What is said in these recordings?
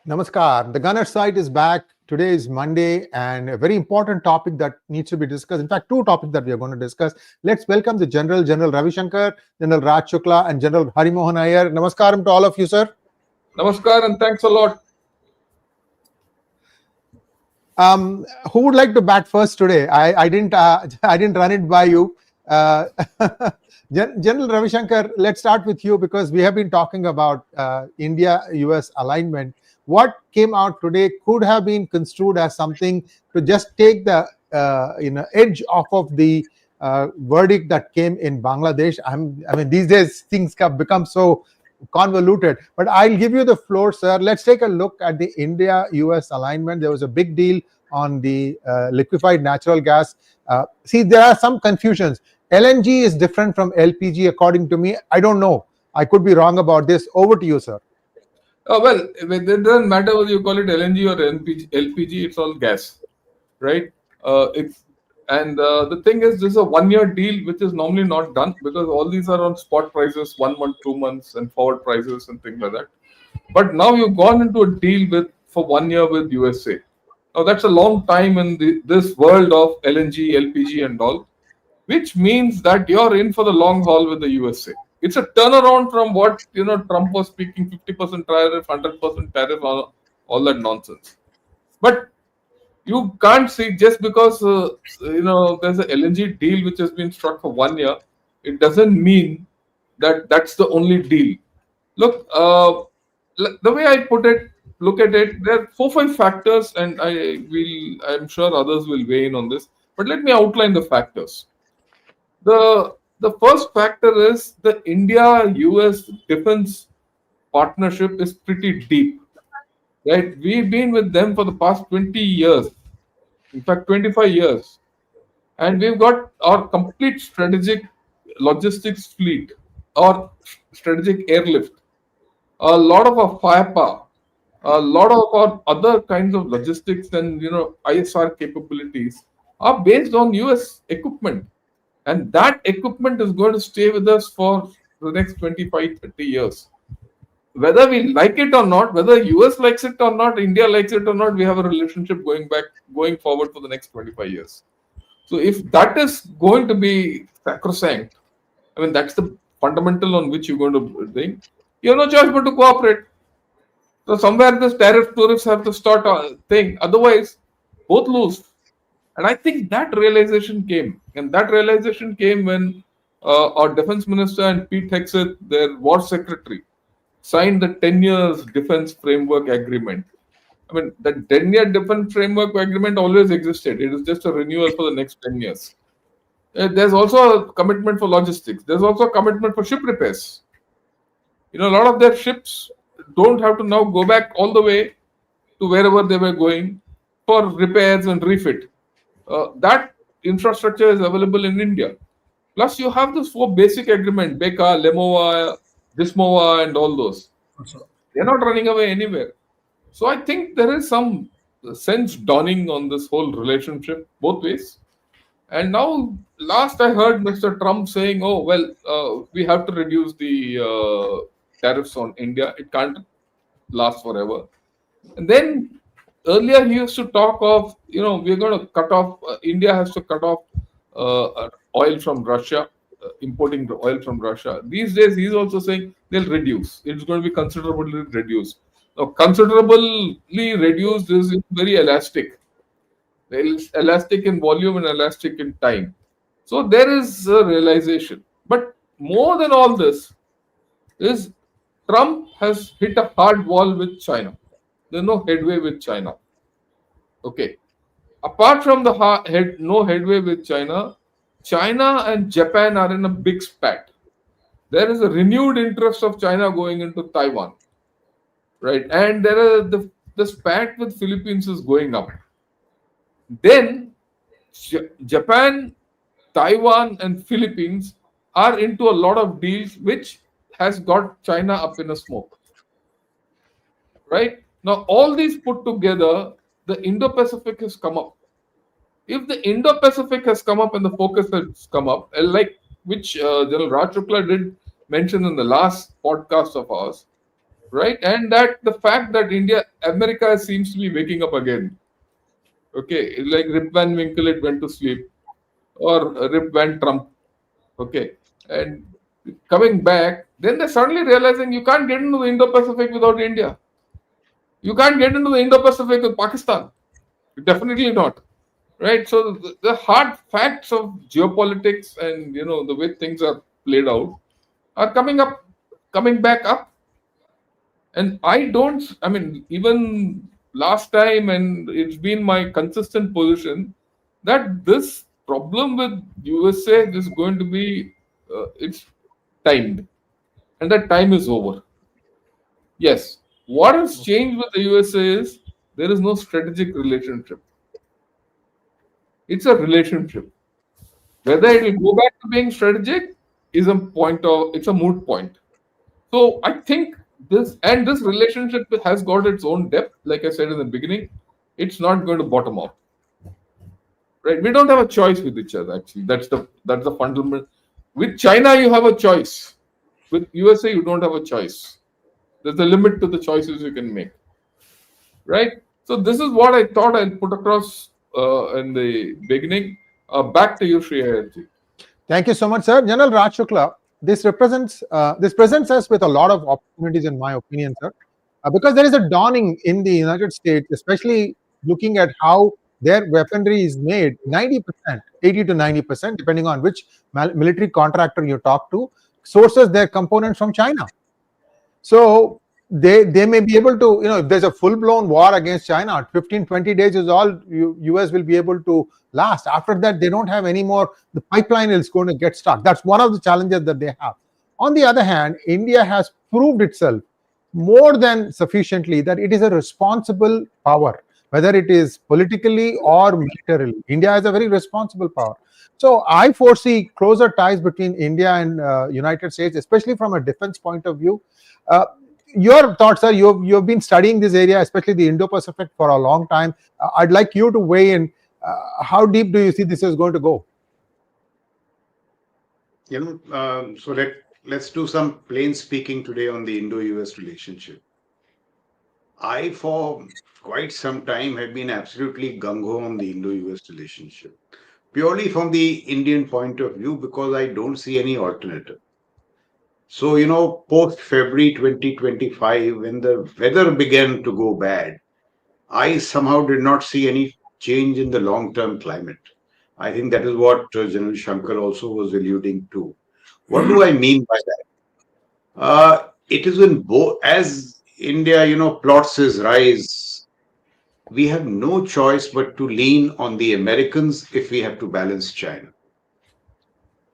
Namaskar. The Gunner site is back. Today is Monday, and a very important topic that needs to be discussed. In fact, two topics that we are going to discuss. Let's welcome the General Ravi Shankar, General Raj Shukla, and General Harimohan Iyer. Namaskaram to all of you, sir. Namaskar and thanks a lot. Who would like to bat first today? I didn't I didn't run it by you. Uh, General Ravi Shankar, let's start with you because we have been talking about India-US alignment. What came out today could have been construed as something to just take the edge off of the verdict that came in Bangladesh. I mean, these days things have become so convoluted, but I'll give you the floor, sir. Let's take a look at the India-US alignment. There was a big deal on the liquefied natural gas. See, there are some confusions. LNG is different from LPG, according to me. I don't know. I could be wrong about this. Over to you, sir. Well, it doesn't matter whether you call it LNG or LPG, it's all gas, right? The thing is, this is a 1-year deal, which is normally not done because all these are on spot prices, 1 month, 2 months, and forward prices and things like that. But now you've gone into a deal for 1 year with USA. Now that's a long time in this world of LNG, LPG, and all, which means that you're in for the long haul with the USA. It's a turnaround from what Trump was speaking: 50% tariff, 100% tariff, all that nonsense. But you can't see just because there's a LNG deal which has been struck for 1 year, it doesn't mean that that's the only deal. Look, the way I look at it, there are 4-5 factors, and I'm sure others will weigh in on this. But let me outline the factors. The first factor is the India-US defense partnership is pretty deep, right? We've been with them for the past 20 years, in fact 25 years, and we've got our complete strategic logistics fleet or strategic airlift, a lot of our firepower, a lot of our other kinds of logistics and ISR capabilities are based on US equipment. And that equipment is going to stay with us for the next 25, 30 years. Whether we like it or not, whether US likes it or not, India likes it or not, we have a relationship going forward for the next 25 years. So if that is going to be sacrosanct, I mean, that's the fundamental on which you're going to think, you have no choice but to cooperate. So somewhere this tariffs have to start a thing. Otherwise, both lose. And I think that realization came. And that realization came when our defense minister and Pete Hegseth, their war secretary, signed the 10 years defense framework agreement. I mean, the 10-year defense framework agreement always existed. It is just a renewal for the next 10 years. There's also a commitment for logistics. There's also a commitment for ship repairs. A lot of their ships don't have to now go back all the way to wherever they were going for repairs and refit. That infrastructure is available in India. Plus, you have this 4 basic agreement: Beka, Lemova, Dismova, and all those. They're not running away anywhere. So I think there is some sense dawning on this whole relationship both ways. And now, last I heard Mr. Trump saying, "Oh well, we have to reduce the tariffs on India. It can't last forever." And then earlier he used to talk of, we're going to cut off, India has to cut off oil from Russia, importing the oil from Russia. These days he's also saying they'll reduce. It's going to be considerably reduced. Now, considerably reduced is very elastic. It's elastic in volume and elastic in time. So there is a realization. But more than all this is Trump has hit a hard wall with China. There's no headway with China. Okay. Apart from the no headway with China, China and Japan are in a big spat. There is a renewed interest of China going into Taiwan, right? And there are the spat with Philippines is going up. Then Japan, Taiwan, and Philippines are into a lot of deals, which has got China up in a smoke, right? Now, all these put together, the Indo-Pacific has come up. If the Indo-Pacific has come up and the focus has come up, which General Raj Shukla did mention in the last podcast of ours, right? And that the fact that America seems to be waking up again. Okay, like Rip Van Winkle, it went to sleep, or Rip Van Trump. Okay, and coming back, then they're suddenly realizing you can't get into the Indo-Pacific without India. You can't get into the Indo-Pacific with Pakistan. Definitely not. Right. So the hard facts of geopolitics and the way things are played out are coming back up. And I don't. I mean, even last time, and it's been my consistent position that this problem with USA is going to be it's timed, and that time is over. Yes. What has changed with the USA is there is no strategic relationship. It's a relationship. Whether it will go back to being strategic is a point of it's a moot point. So I think this relationship has got its own depth. Like I said in the beginning, it's not going to bottom out. Right? We don't have a choice with each other. Actually, that's the fundamental. With China, you have a choice. With USA, you don't have a choice. There's a limit to the choices you can make. Right? So this is what I thought I'll put across in the beginning. Back to you, Shreya. Thank you so much, sir. General Raj Shukla, this presents us with a lot of opportunities, in my opinion, sir, because there is a dawning in the United States, especially looking at how their weaponry is made. 90%, 80 to 90%, depending on which military contractor you talk to, sources their components from China. So they may be able to, if there's a full blown war against China, 15, 20 days is all US will be able to last. After that, they don't have any more. The pipeline is going to get stuck. That's one of the challenges that they have. On the other hand, India has proved itself more than sufficiently that it is a responsible power, whether it is politically or militarily. India is a very responsible power. So I foresee closer ties between India and United States, especially from a defense point of view. Uh, your thoughts are you've been studying this area, especially the Indo-Pacific, for a long time. I'd like you to weigh in. How deep do you see this is going to go? So let's do some plain speaking today on the Indo-US relationship. I, for quite some time, have been absolutely gung-ho on the Indo-US relationship, purely from the Indian point of view, because I don't see any alternative. So, post February 2025, when the weather began to go bad, I somehow did not see any change in the long-term climate. I think that is what General Shankar also was alluding to. What do I mean by that? It is when as India, plots its rise, we have no choice but to lean on the Americans if we have to balance China.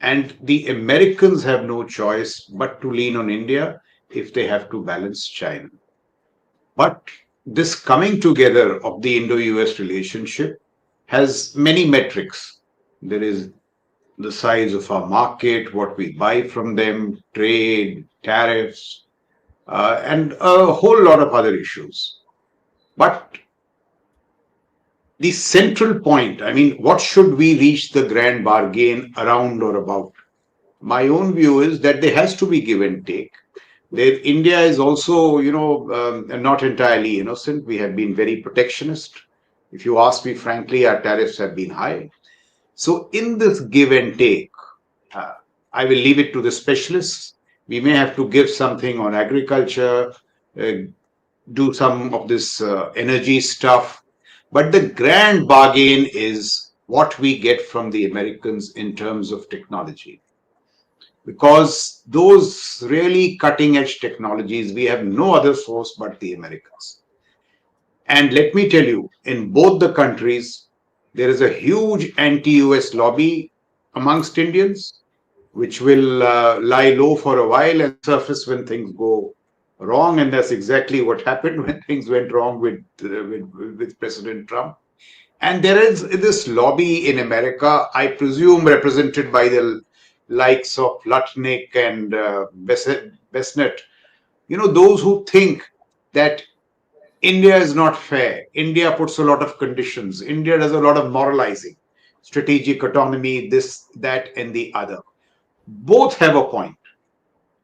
And the Americans have no choice but to lean on India if they have to balance China. But this coming together of the Indo-US relationship has many metrics. There is the size of our market, what we buy from them, trade, tariffs, and a whole lot of other issues. But the central point, I mean, what should we reach the grand bargain around or about? My own view is that there has to be give and take. India is also, not entirely innocent. We have been very protectionist. If you ask me frankly, our tariffs have been high. So in this give and take, uh, I will leave it to the specialists. We may have to give something on agriculture, uh, do some of this energy stuff. But the grand bargain is what we get from the Americans in terms of technology. Because those really cutting edge technologies, we have no other source but the Americans. And let me tell you, in both the countries, there is a huge anti US lobby amongst Indians, which will lie low for a while and surface when things go wrong. And that's exactly what happened when things went wrong with President Trump. And there is this lobby in America, I presume represented by the likes of Lutnick and Besnet, those who think that India is not fair. India puts a lot of conditions. India does a lot of moralizing, strategic autonomy, this, that, and the other. Both have a point.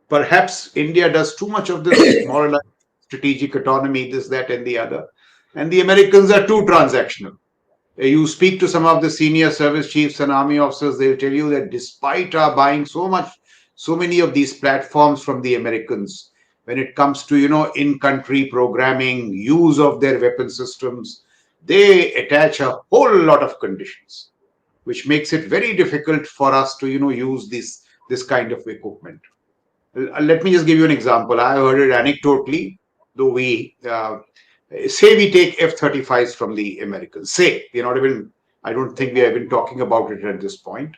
Perhaps India does too much of this moralizing strategic autonomy, this, that, and the other. And the Americans are too transactional. You speak to some of the senior service chiefs and army officers, they'll tell you that despite our buying so many of these platforms from the Americans, when it comes to, in-country programming, use of their weapon systems, they attach a whole lot of conditions, which makes it very difficult for us to, use this kind of equipment. Let me just give you an example. I heard it anecdotally, though say we take F-35s from the Americans. Say, I don't think we have been talking about it at this point.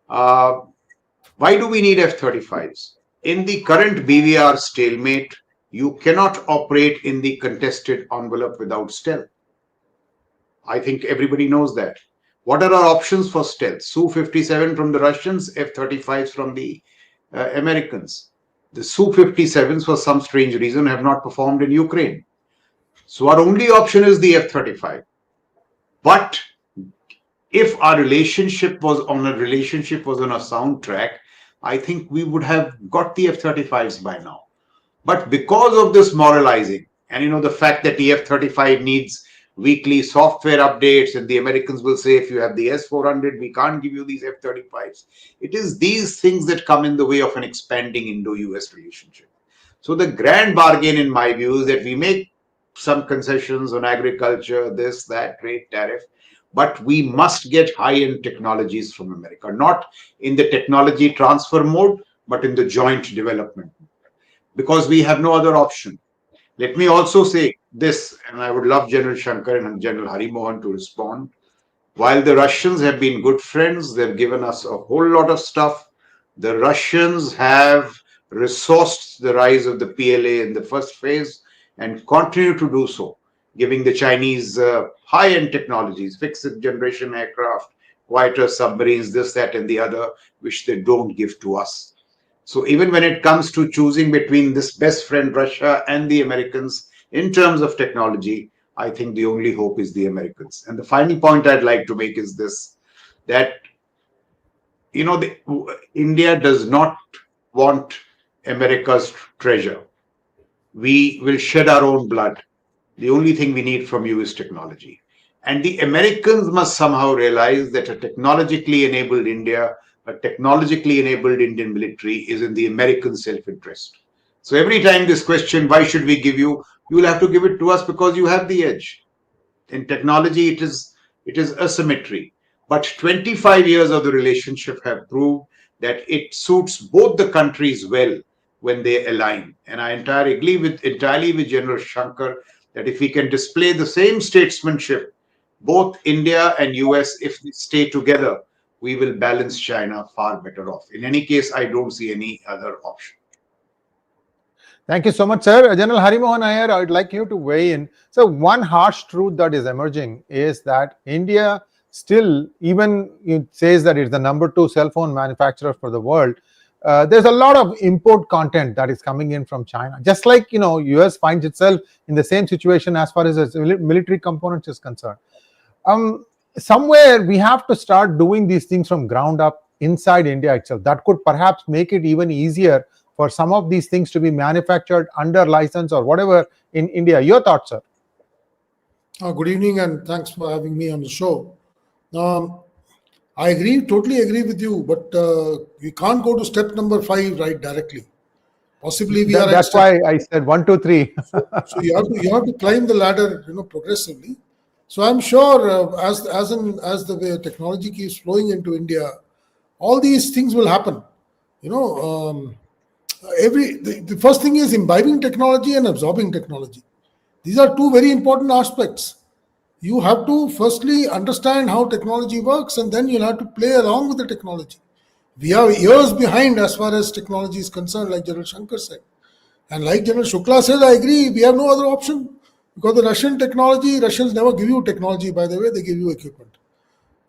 Why do we need F-35s? In the current BVR stalemate, you cannot operate in the contested envelope without stealth. I think everybody knows that. What are our options for stealth? Su-57 from the Russians, F-35s from the Americans. The Su-57s, for some strange reason, have not performed in Ukraine. So our only option is the F-35. But if our relationship was on a sound track, I think we would have got the F-35s by now. But because of this moralizing, and the fact that the F-35 needs weekly software updates, and the Americans will say, if you have the S-400, we can't give you these F-35s. It is these things that come in the way of an expanding Indo-US relationship. So the grand bargain, in my view, is that we make some concessions on agriculture, this, that, trade, tariff, but we must get high-end technologies from America, not in the technology transfer mode, but in the joint development, because we have no other option. Let me also say this, and I would love General Shankar and General Harimohan to respond. While the Russians have been good friends, they've given us a whole lot of stuff. The Russians have resourced the rise of the PLA in the first phase and continue to do so, giving the Chinese high-end technologies, fixed generation aircraft, quieter submarines, this, that, and the other, which they don't give to us. So even when it comes to choosing between this best friend, Russia, and the Americans, in terms of technology, I think the only hope is the Americans. And the final point I'd like to make is this, that, India does not want America's treasure. We will shed our own blood. The only thing we need from you is technology. And the Americans must somehow realize that a technologically enabled India, a technologically enabled Indian military is in the American self-interest. So every time this question, why should we give you, you will have to give it to us because you have the edge. In technology, it is asymmetry. But 25 years of the relationship have proved that it suits both the countries well when they align. And I entirely agree with General Shankar that if we can display the same statesmanship, both India and US, if they stay together, we will balance China far better off. In any case, I don't see any other option. Thank you so much, sir. General Harimohan Iyer, I would like you to weigh in. So one harsh truth that is emerging is that India still, even it says that it's the number 2 cell phone manufacturer for the world, there's a lot of import content that is coming in from China. Just like, US finds itself in the same situation as far as its military components is concerned. Somewhere we have to start doing these things from ground up inside India itself. That could perhaps make it even easier for some of these things to be manufactured under license or whatever in India. Your thoughts, sir? Good evening, and thanks for having me on the show. I totally agree with you, but we can't go to step number 5 right directly. Possibly we are. That's why I said 1, 2, 3. So you have to climb the ladder, progressively. So I'm sure as the way technology keeps flowing into India, all these things will happen. The first thing is imbibing technology and absorbing technology. These are two very important aspects. You have to firstly understand how technology works, and then you'll have to play along with the technology. We are years behind as far as technology is concerned, like General Shankar said. And like General Shukla said, I agree, we have no other option. Because the Russians never give you technology, by the way, they give you equipment.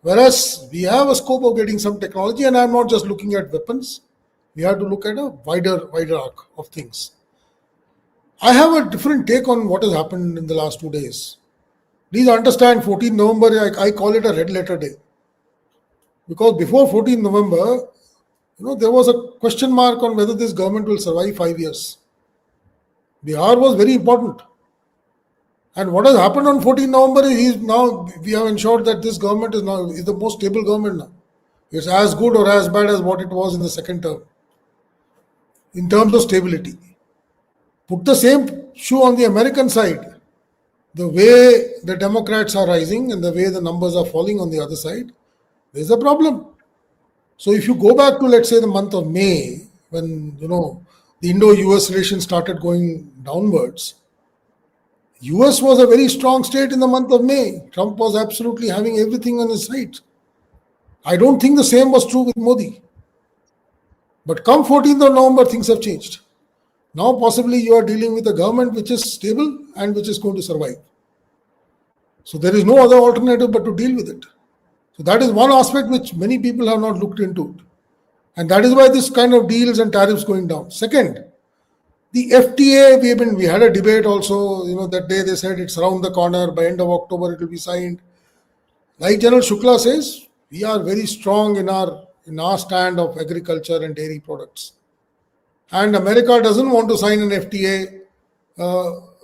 Whereas we have a scope of getting some technology, and I'm not just looking at weapons. We have to look at a wider arc of things. I have a different take on what has happened in the last 2 days. Please understand, 14 November, I call it a red letter day. Because before 14 November, there was a question mark on whether this government will survive 5 years. Bihar was very important. And what has happened on 14 November is we have ensured that this government is the most stable government now. It's as good or as bad as what it was in the second term in terms of stability. Put the same shoe on the American side. The way the Democrats are rising and the way the numbers are falling on the other side, there's a problem. So if you go back to, let's say, the month of May, when the Indo-US relations started going downwards, US was a very strong state in the month of May. Trump was absolutely having everything on his side. I don't think the same was true with Modi. But come 14th of November, things have changed. Now possibly you are dealing with a government which is stable and which is going to survive. So there is no other alternative but to deal with it. So that is one aspect which many people have not looked into. And that is why this kind of deals and tariffs going down. Second, the FTA, we had a debate also, that day they said it's around the corner, by end of October it will be signed. Like General Shukla says, we are very strong in our stand of agriculture and dairy products. And America doesn't want to sign an FTA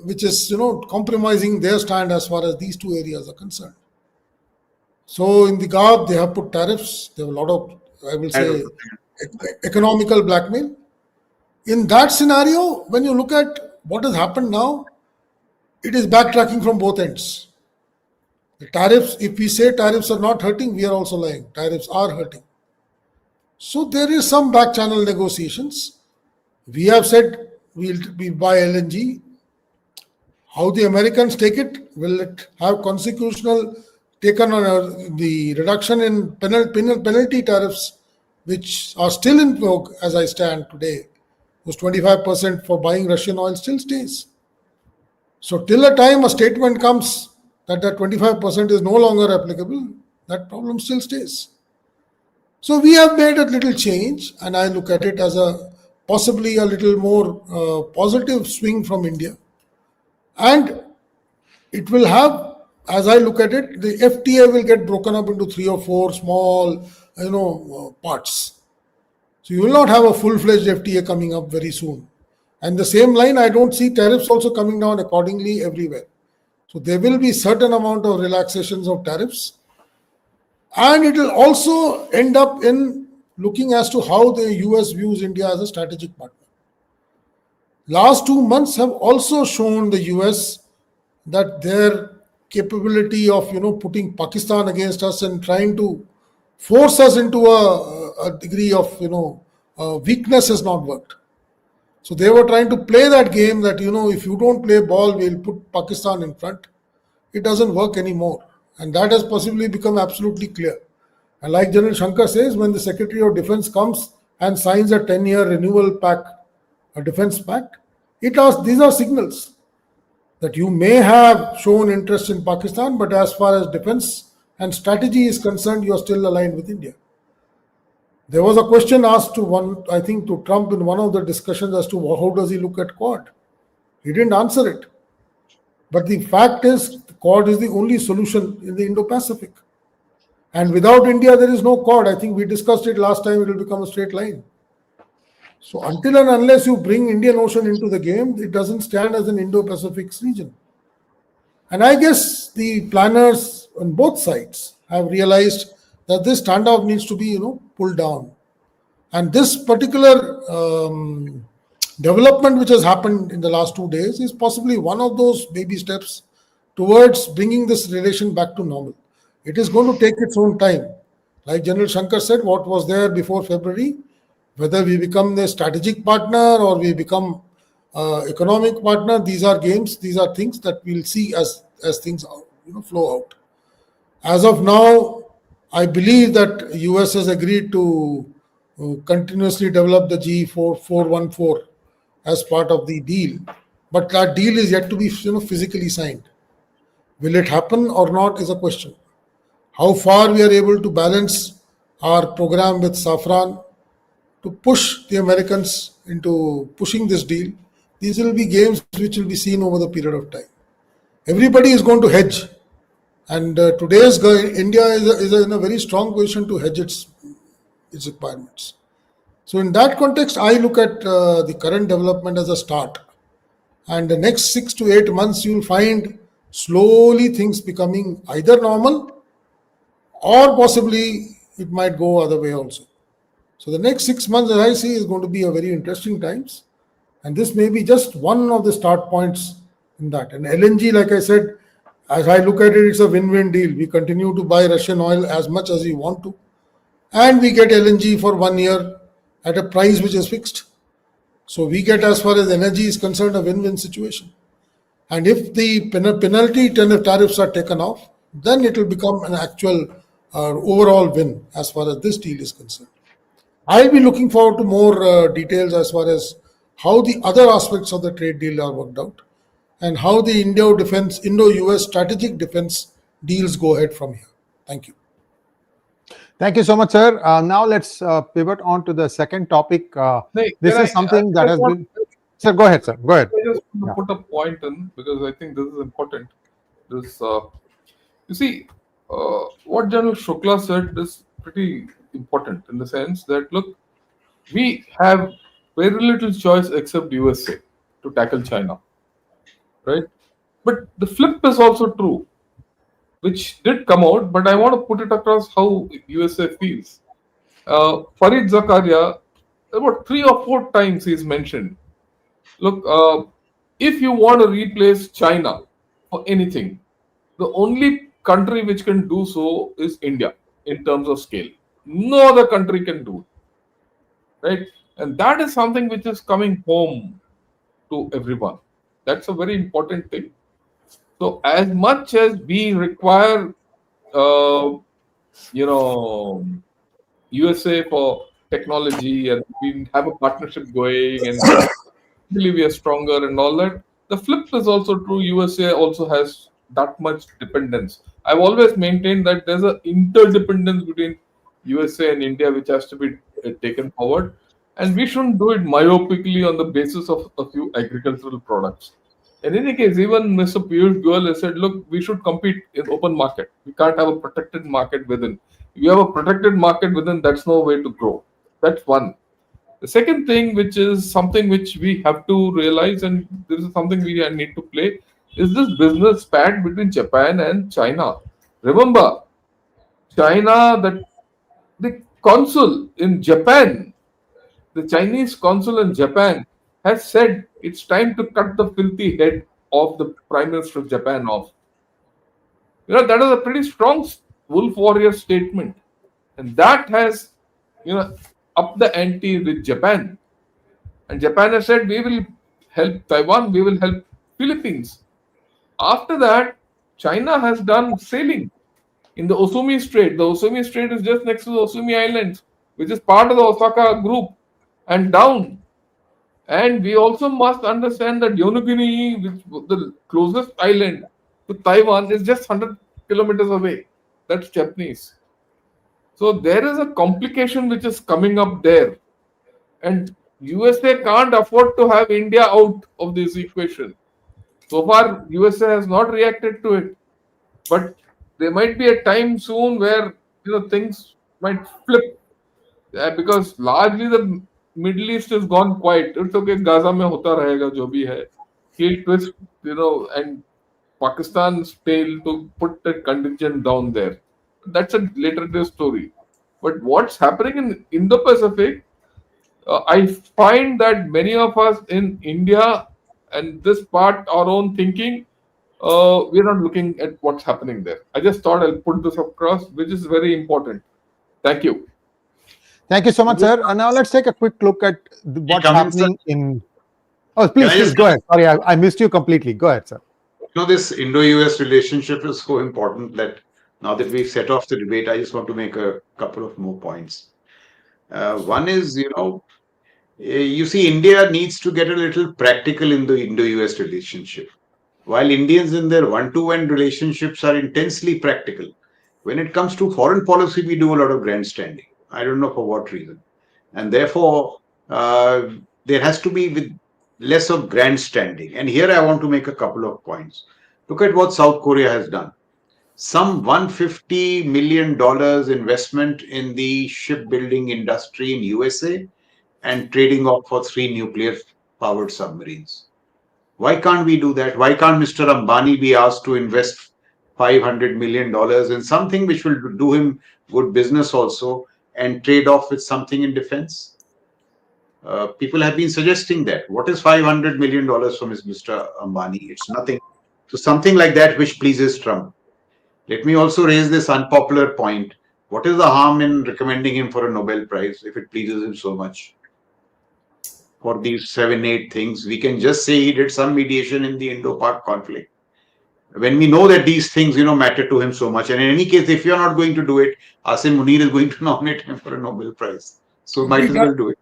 which is compromising their stand as far as these two areas are concerned. So in the GAB, they have put tariffs. There have a lot of, I will say, economical blackmail. In that scenario, when you look at what has happened now, it is backtracking from both ends. The tariffs, if we say tariffs are not hurting, we are also lying. Tariffs are hurting. So there is some back channel negotiations. We have said we buy LNG. How the Americans take it? Will it have constitutional taken on the reduction in penalty tariffs, which are still in vogue as I stand today? Those 25% for buying Russian oil still stays. So till a time a statement comes that 25% is no longer applicable, that problem still stays. So we have made a little change, and I look at it as possibly a little more positive swing from India. And it will have, as I look at it, the FTA will get broken up into 3 or 4 small, parts. So you will not have a full-fledged FTA coming up very soon. And the same line, I don't see tariffs also coming down accordingly everywhere. So there will be certain amount of relaxations of tariffs. And it will also end up in looking as to how the US views India as a strategic partner. Last 2 months have also shown the US that their capability of putting Pakistan against us and trying to force us into a degree of weakness has not worked. So they were trying to play that game that if you don't play ball, we'll put Pakistan in front. It doesn't work anymore, and that has possibly become absolutely clear. And like General Shankar says, when the Secretary of Defense comes and signs a 10-year renewal pact, a defense pact, these are signals that you may have shown interest in Pakistan, but as far as defense and strategy is concerned, you are still aligned with India. There was a question asked to Trump in one of the discussions as to how does he look at Quad. He didn't answer it. But the fact is, Quad is the only solution in the Indo-Pacific. And without India, there is no Quad. I think we discussed it last time, it will become a straight line. So until and unless you bring Indian Ocean into the game, it doesn't stand as an Indo-Pacific region. And I guess the planners on both sides have realized that this standoff needs to be, pulled down. And this particular development which has happened in the last 2 days is possibly one of those baby steps towards bringing this relation back to normal. It is going to take its own time. Like General Shankar said, what was there before February, whether we become the strategic partner or we become economic partner, these are games, these are things that we'll see as things flow out. As of now, I believe that US has agreed to continuously develop the G414 as part of the deal, but that deal is yet to be physically signed. Will it happen or not is a question. How far we are able to balance our program with Safran to push the Americans into pushing this deal, these will be games which will be seen over the period of time. Everybody is going to hedge, and today's India is in a very strong position to hedge its requirements. So in that context, I look at the current development as a start, And the next 6 to 8 months, you'll find slowly things becoming either normal or possibly it might go other way also. So the next 6 months, as I see, is going to be a very interesting times, and this may be just one of the start points in that. And LNG, like I said, as I look at it, it's a win-win deal. We continue to buy Russian oil as much as we want to, and we get LNG for 1 year at a price which is fixed. So we get, as far as energy is concerned, a win-win situation. And if the penalty tariffs are taken off, then it will become an actual overall win as far as this deal is concerned. I'll be looking forward to more details as far as how the other aspects of the trade deal are worked out and how the Indo-US strategic defense deals go ahead from here. Thank you. Thank you so much, sir. Now let's pivot on to the second topic. This is something that has been. Sir, go ahead, sir. Go ahead. I just want to put a point in because I think this is important. This, you see, what General Shukla said is pretty important in the sense that look, we have very little choice except USA to tackle China, right? But the flip is also true, which did come out. But I want to put it across how USA feels. Farid Zakaria, about 3 or 4 times he's mentioned. Look, if you want to replace China for anything, the only country which can do so is India in terms of scale. No other country can do it, right? And that is something which is coming home to everyone. That's a very important thing. So, as much as we require, uh, you know, USA for technology and we have a partnership going and believe we are stronger and all that. The flip is also true. USA also has that much dependence. I've always maintained that there's an interdependence between USA and India which has to be taken forward. And we shouldn't do it myopically on the basis of a few agricultural products. In any case, even Mr. Piyush Goyal has said, look, we should compete in open market. We can't have a protected market within. If you have a protected market within, that's no way to grow. That's one. The second thing, which is something which we have to realize, and this is something we need to play, is this business pact between Japan and China. Remember, China, that the consul in Japan, the Chinese consul in Japan, has said it's time to cut the filthy head of the Prime Minister of Japan off. That is a pretty strong wolf warrior statement. And that has, upped the ante with Japan. And Japan has said, we will help Taiwan, we will help Philippines. After that, China has done sailing in the Osumi Strait. The Osumi Strait is just next to the Osumi Islands, which is part of the Osaka group, and down. And we also must understand that Yonaguni, which the closest island to Taiwan, is just 100 kilometers away. That's Japanese. So there is a complication which is coming up there. And USA can't afford to have India out of this equation. So far, USA has not reacted to it. But there might be a time soon where things might flip. Because largely the Middle East has gone quiet. It's okay, Gaza mein hota rahega jo bhi hai. He'll twist, and Pakistan's tail to put the contingent down there. That's a later day story. But what's happening in Indo-Pacific, I find that many of us in India and this part, our own thinking, we're not looking at what's happening there. I just thought I'll put this across, which is very important. Thank you. Thank you so much, sir. Now let's take a quick look at what's happening in. Oh, please go ahead. Sorry, I missed you completely. Go ahead, sir. This Indo-US relationship is so important that now that we've set off the debate, I just want to make a couple of more points. One is, you see, India needs to get a little practical in the Indo-US relationship. While Indians in their one-to-one relationships are intensely practical, when it comes to foreign policy, we do a lot of grandstanding. I don't know for what reason. And therefore, there has to be with less of grandstanding. And here I want to make a couple of points. Look at what South Korea has done. Some $150 million investment in the shipbuilding industry in USA and trading off for 3 nuclear-powered submarines. Why can't we do that? Why can't Mr. Ambani be asked to invest $500 million in something which will do him good business also and trade off with something in defense? People have been suggesting that. What is $500 million from Mr. Ambani? It's nothing. So something like that which pleases Trump. Let me also raise this unpopular point. What is the harm in recommending him for a Nobel Prize if it pleases him so much? For these 7, 8 things, we can just say he did some mediation in the Indo-Pak conflict. When we know that these things, matter to him so much, and in any case, if you're not going to do it, Asim Munir is going to nominate him for a Nobel Prize. So might as well do it.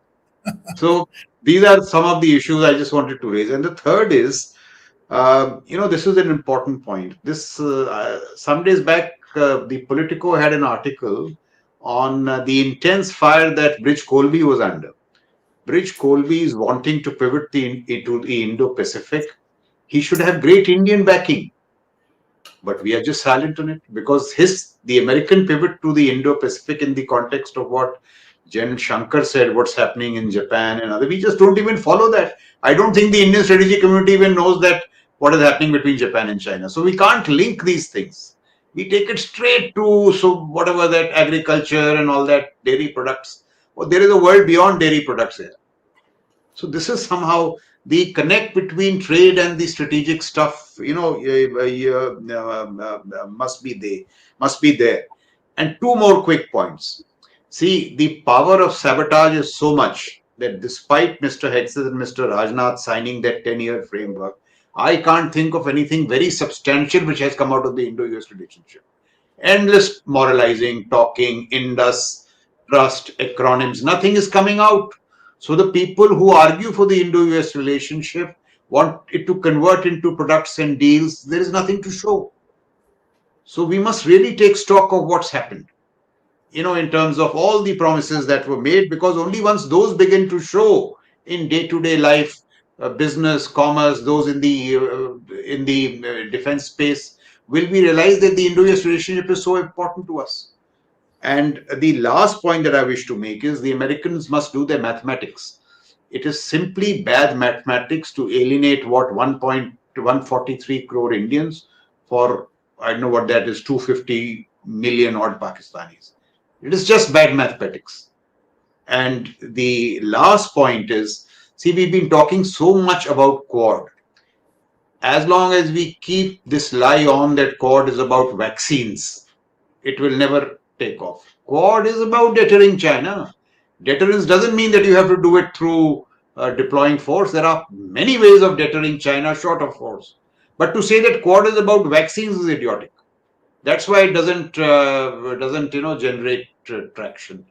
So these are some of the issues I just wanted to raise. And the third is, this is an important point. This some days back, the Politico had an article on the intense fire that Bridge Colby was under. Bridge Colby is wanting to pivot into the Indo-Pacific. He should have great Indian backing, but we are just silent on it because the American pivot to the Indo-Pacific in the context of what Gen Shankar said, what's happening in Japan and other, we just don't even follow that. I don't think the Indian strategy community even knows that what is happening between Japan and China. So we can't link these things. We take it straight to whatever that agriculture and all that dairy products. Well, there is a world beyond dairy products here. So this is somehow the connect between trade and the strategic stuff, must be there. And two more quick points. See, the power of sabotage is so much that despite Mr. Hexes and Mr. Rajnath signing that 10-year framework, I can't think of anything very substantial which has come out of the Indo-US relationship. Endless moralizing, talking, Indus, trust, acronyms, nothing is coming out. So the people who argue for the Indo-US relationship want it to convert into products and deals. There is nothing to show. So we must really take stock of what's happened, in terms of all the promises that were made, because only once those begin to show in day-to-day life, business, commerce, those in the defense space, will we realize that the Indo-US relationship is so important to us. And the last point that I wish to make is the Americans must do their mathematics. It is simply bad mathematics to alienate 1.143 crore Indians for, I don't know what that is, 250 million odd Pakistanis. It is just bad mathematics. And the last point is, see, we've been talking so much about Quad. As long as we keep this lie on that Quad is about vaccines, it will never take off. Quad is about deterring China. Deterrence doesn't mean that you have to do it through deploying force. There are many ways of deterring China short of force. But to say that Quad is about vaccines is idiotic. That's why it doesn't generate traction.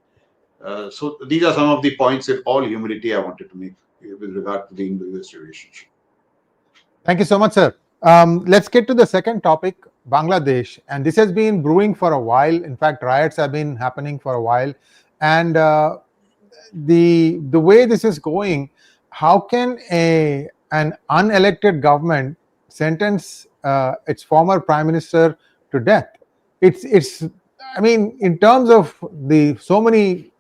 So these are some of the points in all humility I wanted to make with regard to the Indo-US relationship. Thank you so much, sir. Let's get to the second topic, Bangladesh. And this has been brewing for a while. In fact, riots have been happening for a while. And the way this is going, how can an unelected government sentence its former prime minister to death? It's I mean, in terms of the so many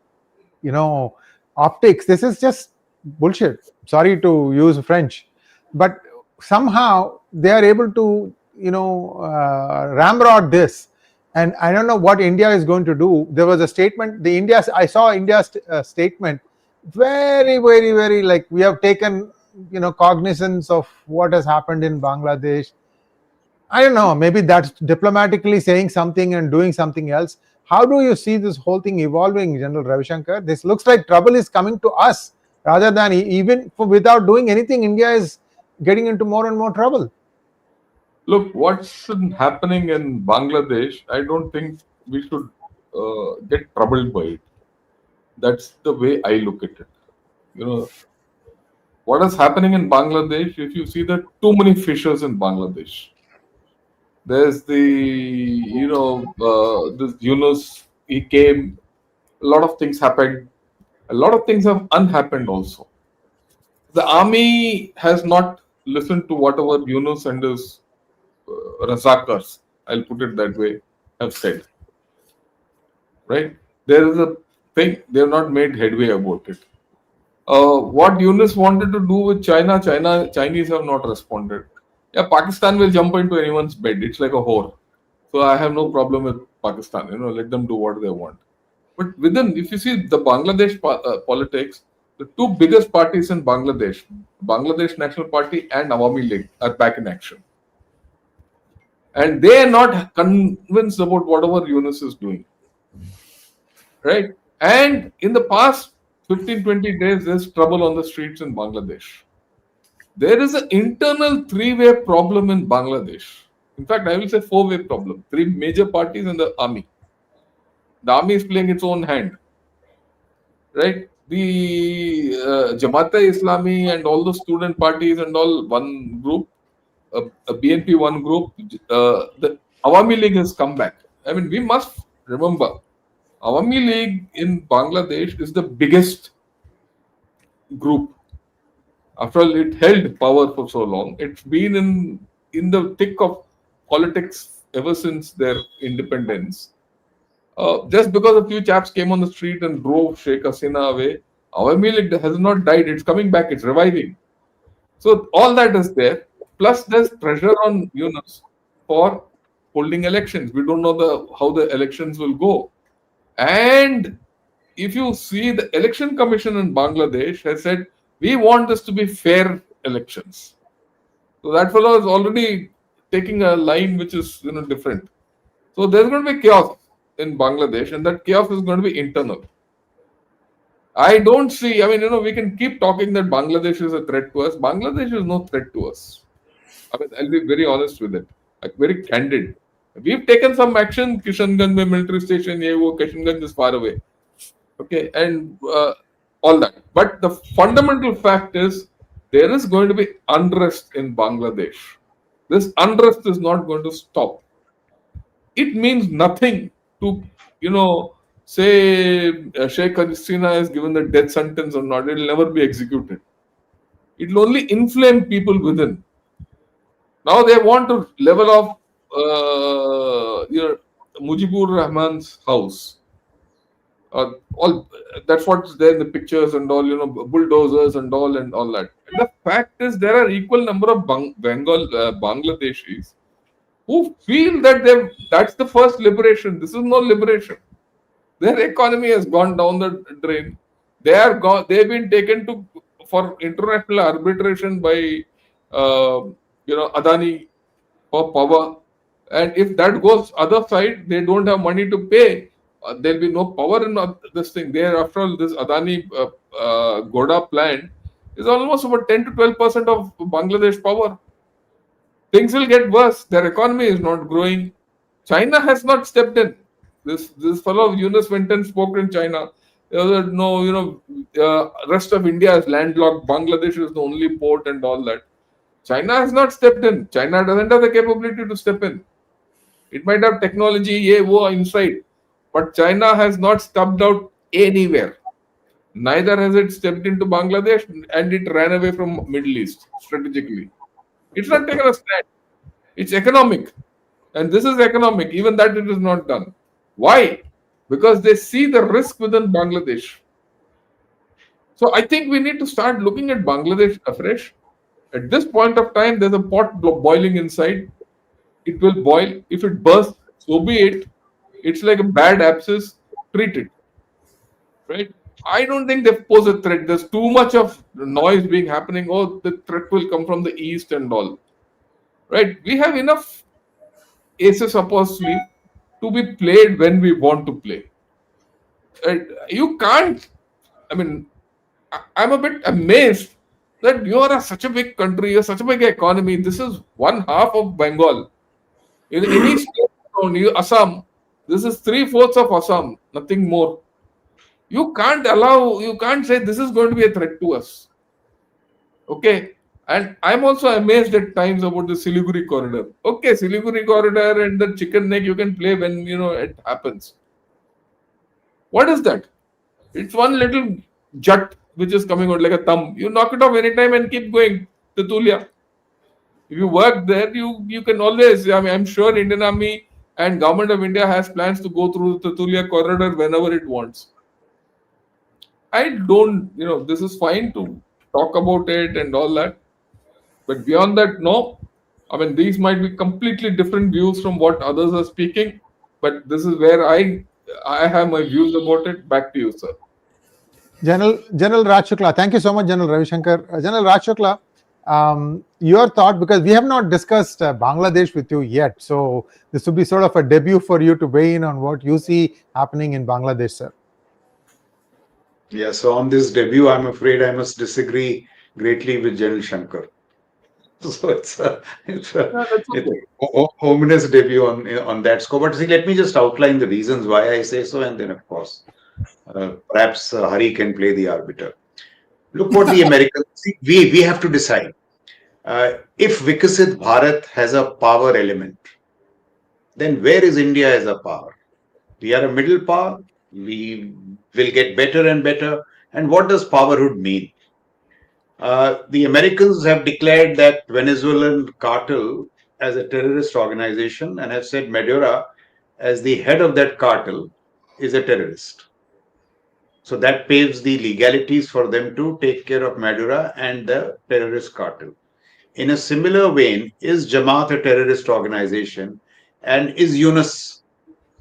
optics, this is just bullshit. Sorry to use French, but somehow they are able to ramrod this, and I don't know what India is going to do. There was a statement, I saw India's statement, very, very, very, like, we have taken cognizance of what has happened in Bangladesh. I don't know, maybe that's diplomatically saying something and doing something else. How do you see this whole thing evolving, General Ravi Shankar? This looks like trouble is coming to us rather than even without doing anything, India is getting into more and more trouble. Look, what's happening in Bangladesh, I don't think we should get troubled by it. That's the way I look at it. What is happening in Bangladesh, if you see, there are too many fissures in Bangladesh. There's this Yunus, he came, a lot of things happened. A lot of things have unhappened also. The army has not listened to whatever Yunus and his Razakars, I'll put it that way, have said. Right? There is a thing, they have not made headway about it. What Yunus wanted to do with Chinese have not responded. Yeah, Pakistan will jump into anyone's bed. It's like a whore. So I have no problem with Pakistan. Let them do what they want. But within, if you see the Bangladesh politics, the two biggest parties in Bangladesh, Bangladesh National Party and Awami League, are back in action. And they are not convinced about whatever Yunus is doing. Right? And in the past 15-20 days, there's trouble on the streets in Bangladesh. There is an internal three-way problem in Bangladesh. In fact, I will say four-way problem. Three major parties and the army. The army is playing its own hand. Right? The Jamaat-e-Islami and all the student parties and all one group, a BNP one group, the Awami League has come back. I mean, we must remember, Awami League in Bangladesh is the biggest group. After all, it held power for so long. It's been in the thick of politics ever since their independence. Just because a few chaps came on the street and drove Sheikh Hasina away, Awami League has not died. It's coming back. It's reviving. So all that is there. Plus, there's pressure on Yunus for holding elections. We don't know how the elections will go. And if you see, the election commission in Bangladesh has said, we want this to be fair elections. So that fellow is already taking a line which is different. So there's going to be chaos in Bangladesh, and that chaos is going to be internal. I don't see, we can keep talking that Bangladesh is a threat to us. Bangladesh is no threat to us. I'll be very honest with it, like very candid. We've taken some action. Kishanganj military station, Kishanganj is far away. Okay, and all that. But the fundamental fact is there is going to be unrest in Bangladesh. This unrest is not going to stop. It means nothing to, say Sheikh Hasina is given the death sentence or not. It will never be executed. It will only inflame people within. Now they want to level off, Mujibur Rahman's house. All that's what's there in the pictures and all, bulldozers and all that. And the fact is, there are equal number of Bangladeshis who feel that that's the first liberation. This is no liberation. Their economy has gone down the drain. They've been taken for international arbitration by Adani for power. And if that goes other side, they don't have money to pay. There'll be no power in this thing. After all, this Adani Goda plant is almost about 10 to 12% of Bangladesh power. Things will get worse. Their economy is not growing. China has not stepped in. This fellow Yunus went and spoke in China. No, rest of India is landlocked. Bangladesh is the only port and all that. China has not stepped in. China doesn't have the capability to step in. It might have technology, inside. But China has not stepped out anywhere. Neither has it stepped into Bangladesh, and it ran away from Middle East strategically. It's not taken a stand. It's economic. And this is economic. Even that it is not done. Why? Because they see the risk within Bangladesh. So I think we need to start looking at Bangladesh afresh. At this point of time, there's a pot boiling inside. It will boil. If it bursts, so be it. It's like a bad abscess. Treat it. Right? I don't think they pose a threat. There's too much of noise being happening. Oh, the threat will come from the east and all. Right? We have enough aces up our sleeve to be played when we want to play. You can't. I'm a bit amazed that you are such a big country, you're such a big economy. This is one half of Bengal. In any state around you, Assam, this is 3/4 of Assam, nothing more. You can't say this is going to be a threat to us. Okay. And I'm also amazed at times about the Siliguri corridor. Okay, Siliguri corridor and the chicken neck you can play when it happens. What is that? It's one little jut which is coming out like a thumb. You knock it off anytime and keep going. Tutulia. If you work there, you can always. I'm sure Indian Army and Government of India has plans to go through the Tutulia corridor whenever it wants. I don't, this is fine to talk about it and all that, but beyond that, no. I mean, these might be completely different views from what others are speaking, but this is where I have my views about it. Back to you, sir. General Raj Shukla, thank you so much, General Ravi Shankar. General Raj Shukla, your thought, because we have not discussed Bangladesh with you yet, so this would be sort of a debut for you to weigh in on what you see happening in Bangladesh, sir. Yeah, so on this debut, I'm afraid I must disagree greatly with General Shankar. So Yeah, that's it's okay. ominous debut on that score. But see, let me just outline the reasons why I say so, and then of course, perhaps Hari can play the arbiter. Look what the Americans see. We have to decide if Vikasit Bharat has a power element, then where is India as a power? We are a middle power. We will get better and better. And what does powerhood mean? The Americans have declared that Venezuelan cartel as a terrorist organization and have said Maduro, as the head of that cartel, is a terrorist. So that paves the legalities for them to take care of Maduro and the terrorist cartel. In a similar vein, is Jamaat a terrorist organization? And is Yunus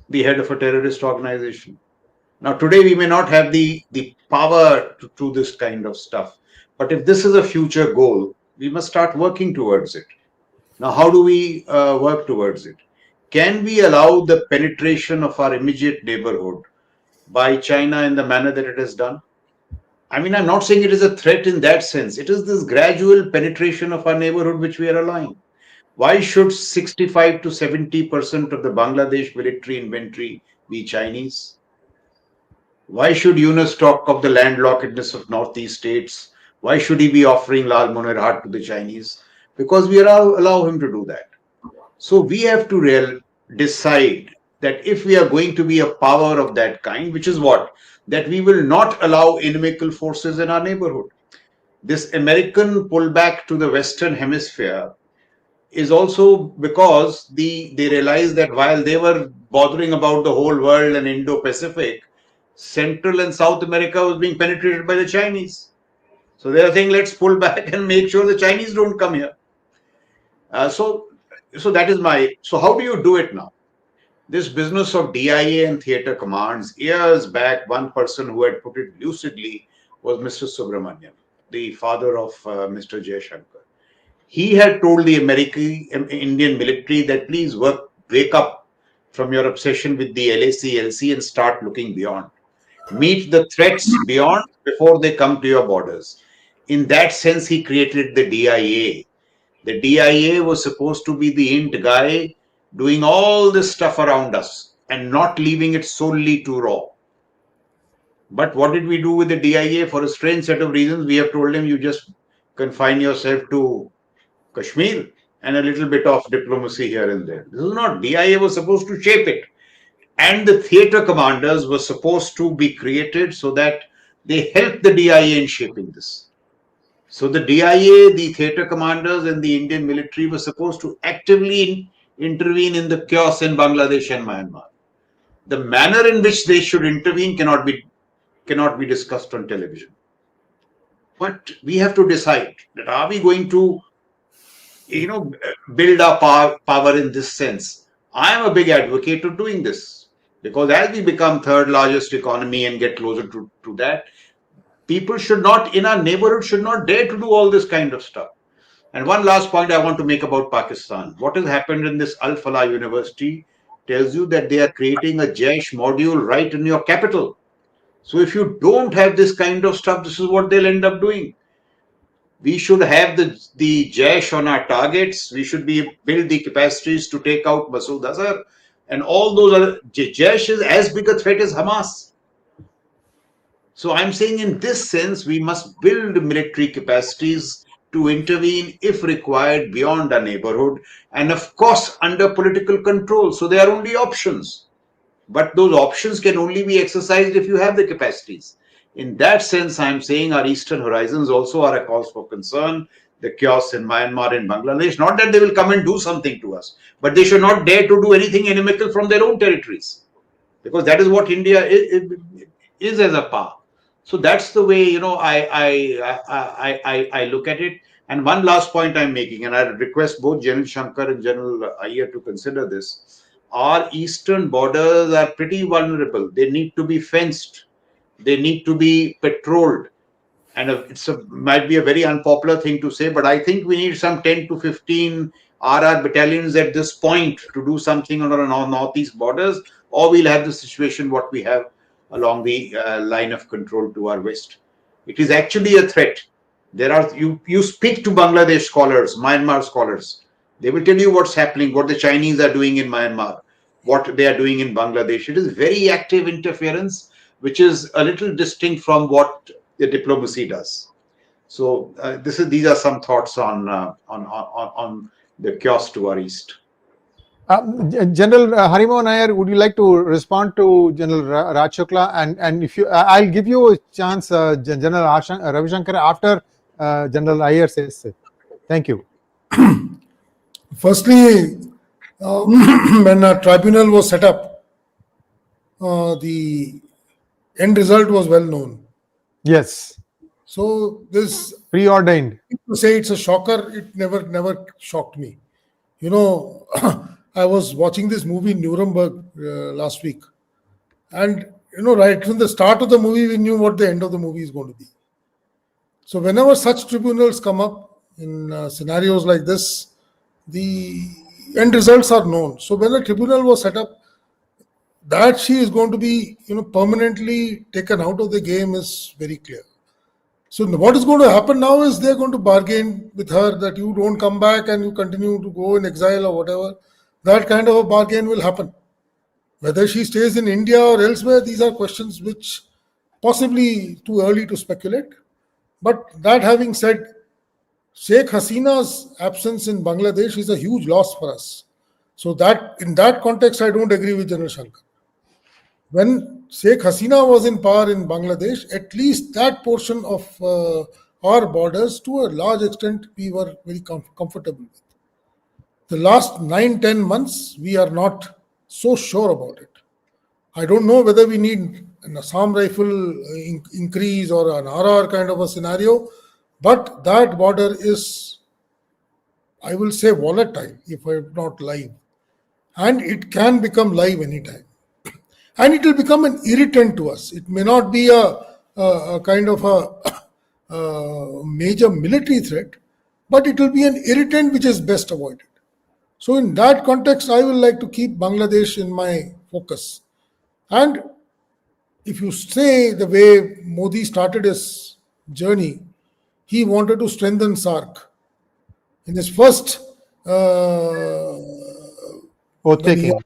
the head of a terrorist organization? Now, today we may not have the power to do this kind of stuff. But if this is a future goal, we must start working towards it. Now, how do we work towards it? Can we allow the penetration of our immediate neighborhood by China in the manner that it has done? I mean, I'm not saying it is a threat in that sense. It is this gradual penetration of our neighborhood which we are allowing. Why should 65 to 70% of the Bangladesh military inventory be Chinese? Why should Yunus talk of the landlockedness of Northeast states? Why should he be offering Lal Monerhat to the Chinese? Because we allow him to do that. So we have to decide that if we are going to be a power of that kind, which is what? That we will not allow inimical forces in our neighborhood. This American pullback to the Western Hemisphere is also because they realized that while they were bothering about the whole world and Indo-Pacific, Central and South America was being penetrated by the Chinese. So they are saying, let's pull back and make sure the Chinese don't come here. So that is so how do you do it now? This business of DIA and theater commands, years back, one person who had put it lucidly was Mr. Subramanian, the father of Mr. Shankar. He had told the Indian military that please wake up from your obsession with the LAC, and start looking beyond. Meet the threats beyond before they come to your borders. In that sense, he created the DIA. The DIA was supposed to be the int guy doing all this stuff around us and not leaving it solely to raw. But what did we do with the DIA? For a strange set of reasons, we have told him you just confine yourself to Kashmir and a little bit of diplomacy here and there. This is not. DIA was supposed to shape it. And the theater commanders were supposed to be created so that they helped the DIA in shaping this. So the DIA, the theater commanders, and the Indian military were supposed to actively intervene in the chaos in Bangladesh and Myanmar. The manner in which they should intervene cannot be discussed on television. But we have to decide that are we going to build our power in this sense. I am a big advocate of doing this because as we become third largest economy and get closer to that, people in our neighborhood should not dare to do all this kind of stuff. And one last point I want to make about Pakistan. What has happened in this Al Falah University tells you that they are creating a Jaish module right in your capital. So if you don't have this kind of stuff, this is what they'll end up doing. We should have the Jaish on our targets. We should build the capacities to take out Masood Azhar and all those other. Jaish is as big a threat as Hamas. So I'm saying in this sense, we must build military capacities to intervene if required beyond our neighborhood and of course under political control. So there are only options. But those options can only be exercised if you have the capacities. In that sense, I'm saying our eastern horizons also are a cause for concern. The chaos in Myanmar and Bangladesh, not that they will come and do something to us, but they should not dare to do anything inimical from their own territories. Because that is what India is as a power. So that's the way, I look at it. And one last point I'm making, and I request both General Shankar and General Iyer to consider this. Our eastern borders are pretty vulnerable. They need to be fenced. They need to be patrolled. And might be a very unpopular thing to say, but I think we need some 10 to 15 RR battalions at this point to do something on our northeast borders, or we'll have the situation what we have along the line of control to our west. It is actually a threat. You speak to Bangladesh scholars, Myanmar scholars, they will tell you what's happening, what the Chinese are doing in Myanmar, what they are doing in Bangladesh. It is very active interference, which is a little distinct from what the diplomacy does. So these are some thoughts on the chaos to our east. General Harimohan Iyer, would you like to respond to General Raj Shukla? And if you, I'll give you a chance, General Ravi Shankar, after General Iyer says it. Thank you. Firstly, when a tribunal was set up, the end result was well known. Yes. So this preordained. To say it's a shocker, it never shocked me. I was watching this movie Nuremberg last week, and right from the start of the movie, we knew what the end of the movie is going to be. So whenever such tribunals come up in scenarios like this, the end results are known. So when a tribunal was set up, that she is going to be permanently taken out of the game is very clear. So what is going to happen now is they're going to bargain with her that you don't come back and you continue to go in exile or whatever. That kind of a bargain will happen. Whether she stays in India or elsewhere, these are questions which possibly too early to speculate. But that having said, Sheikh Hasina's absence in Bangladesh is a huge loss for us. So that in that context, I don't agree with General Shankar. When Sheikh Hasina was in power in Bangladesh, at least that portion of our borders, to a large extent, we were very comfortable with. The last 9-10 months, we are not so sure about it. I don't know whether we need an Assam rifle increase or an RR kind of a scenario, but that border is, I will say, volatile, if I'm not live. And it can become live anytime. And it will become an irritant to us. It may not be a kind of a major military threat, but it will be an irritant which is best avoided. So in that context, I will like to keep Bangladesh in my focus. And if you say the way Modi started his journey, he wanted to strengthen SARC. In his first when he was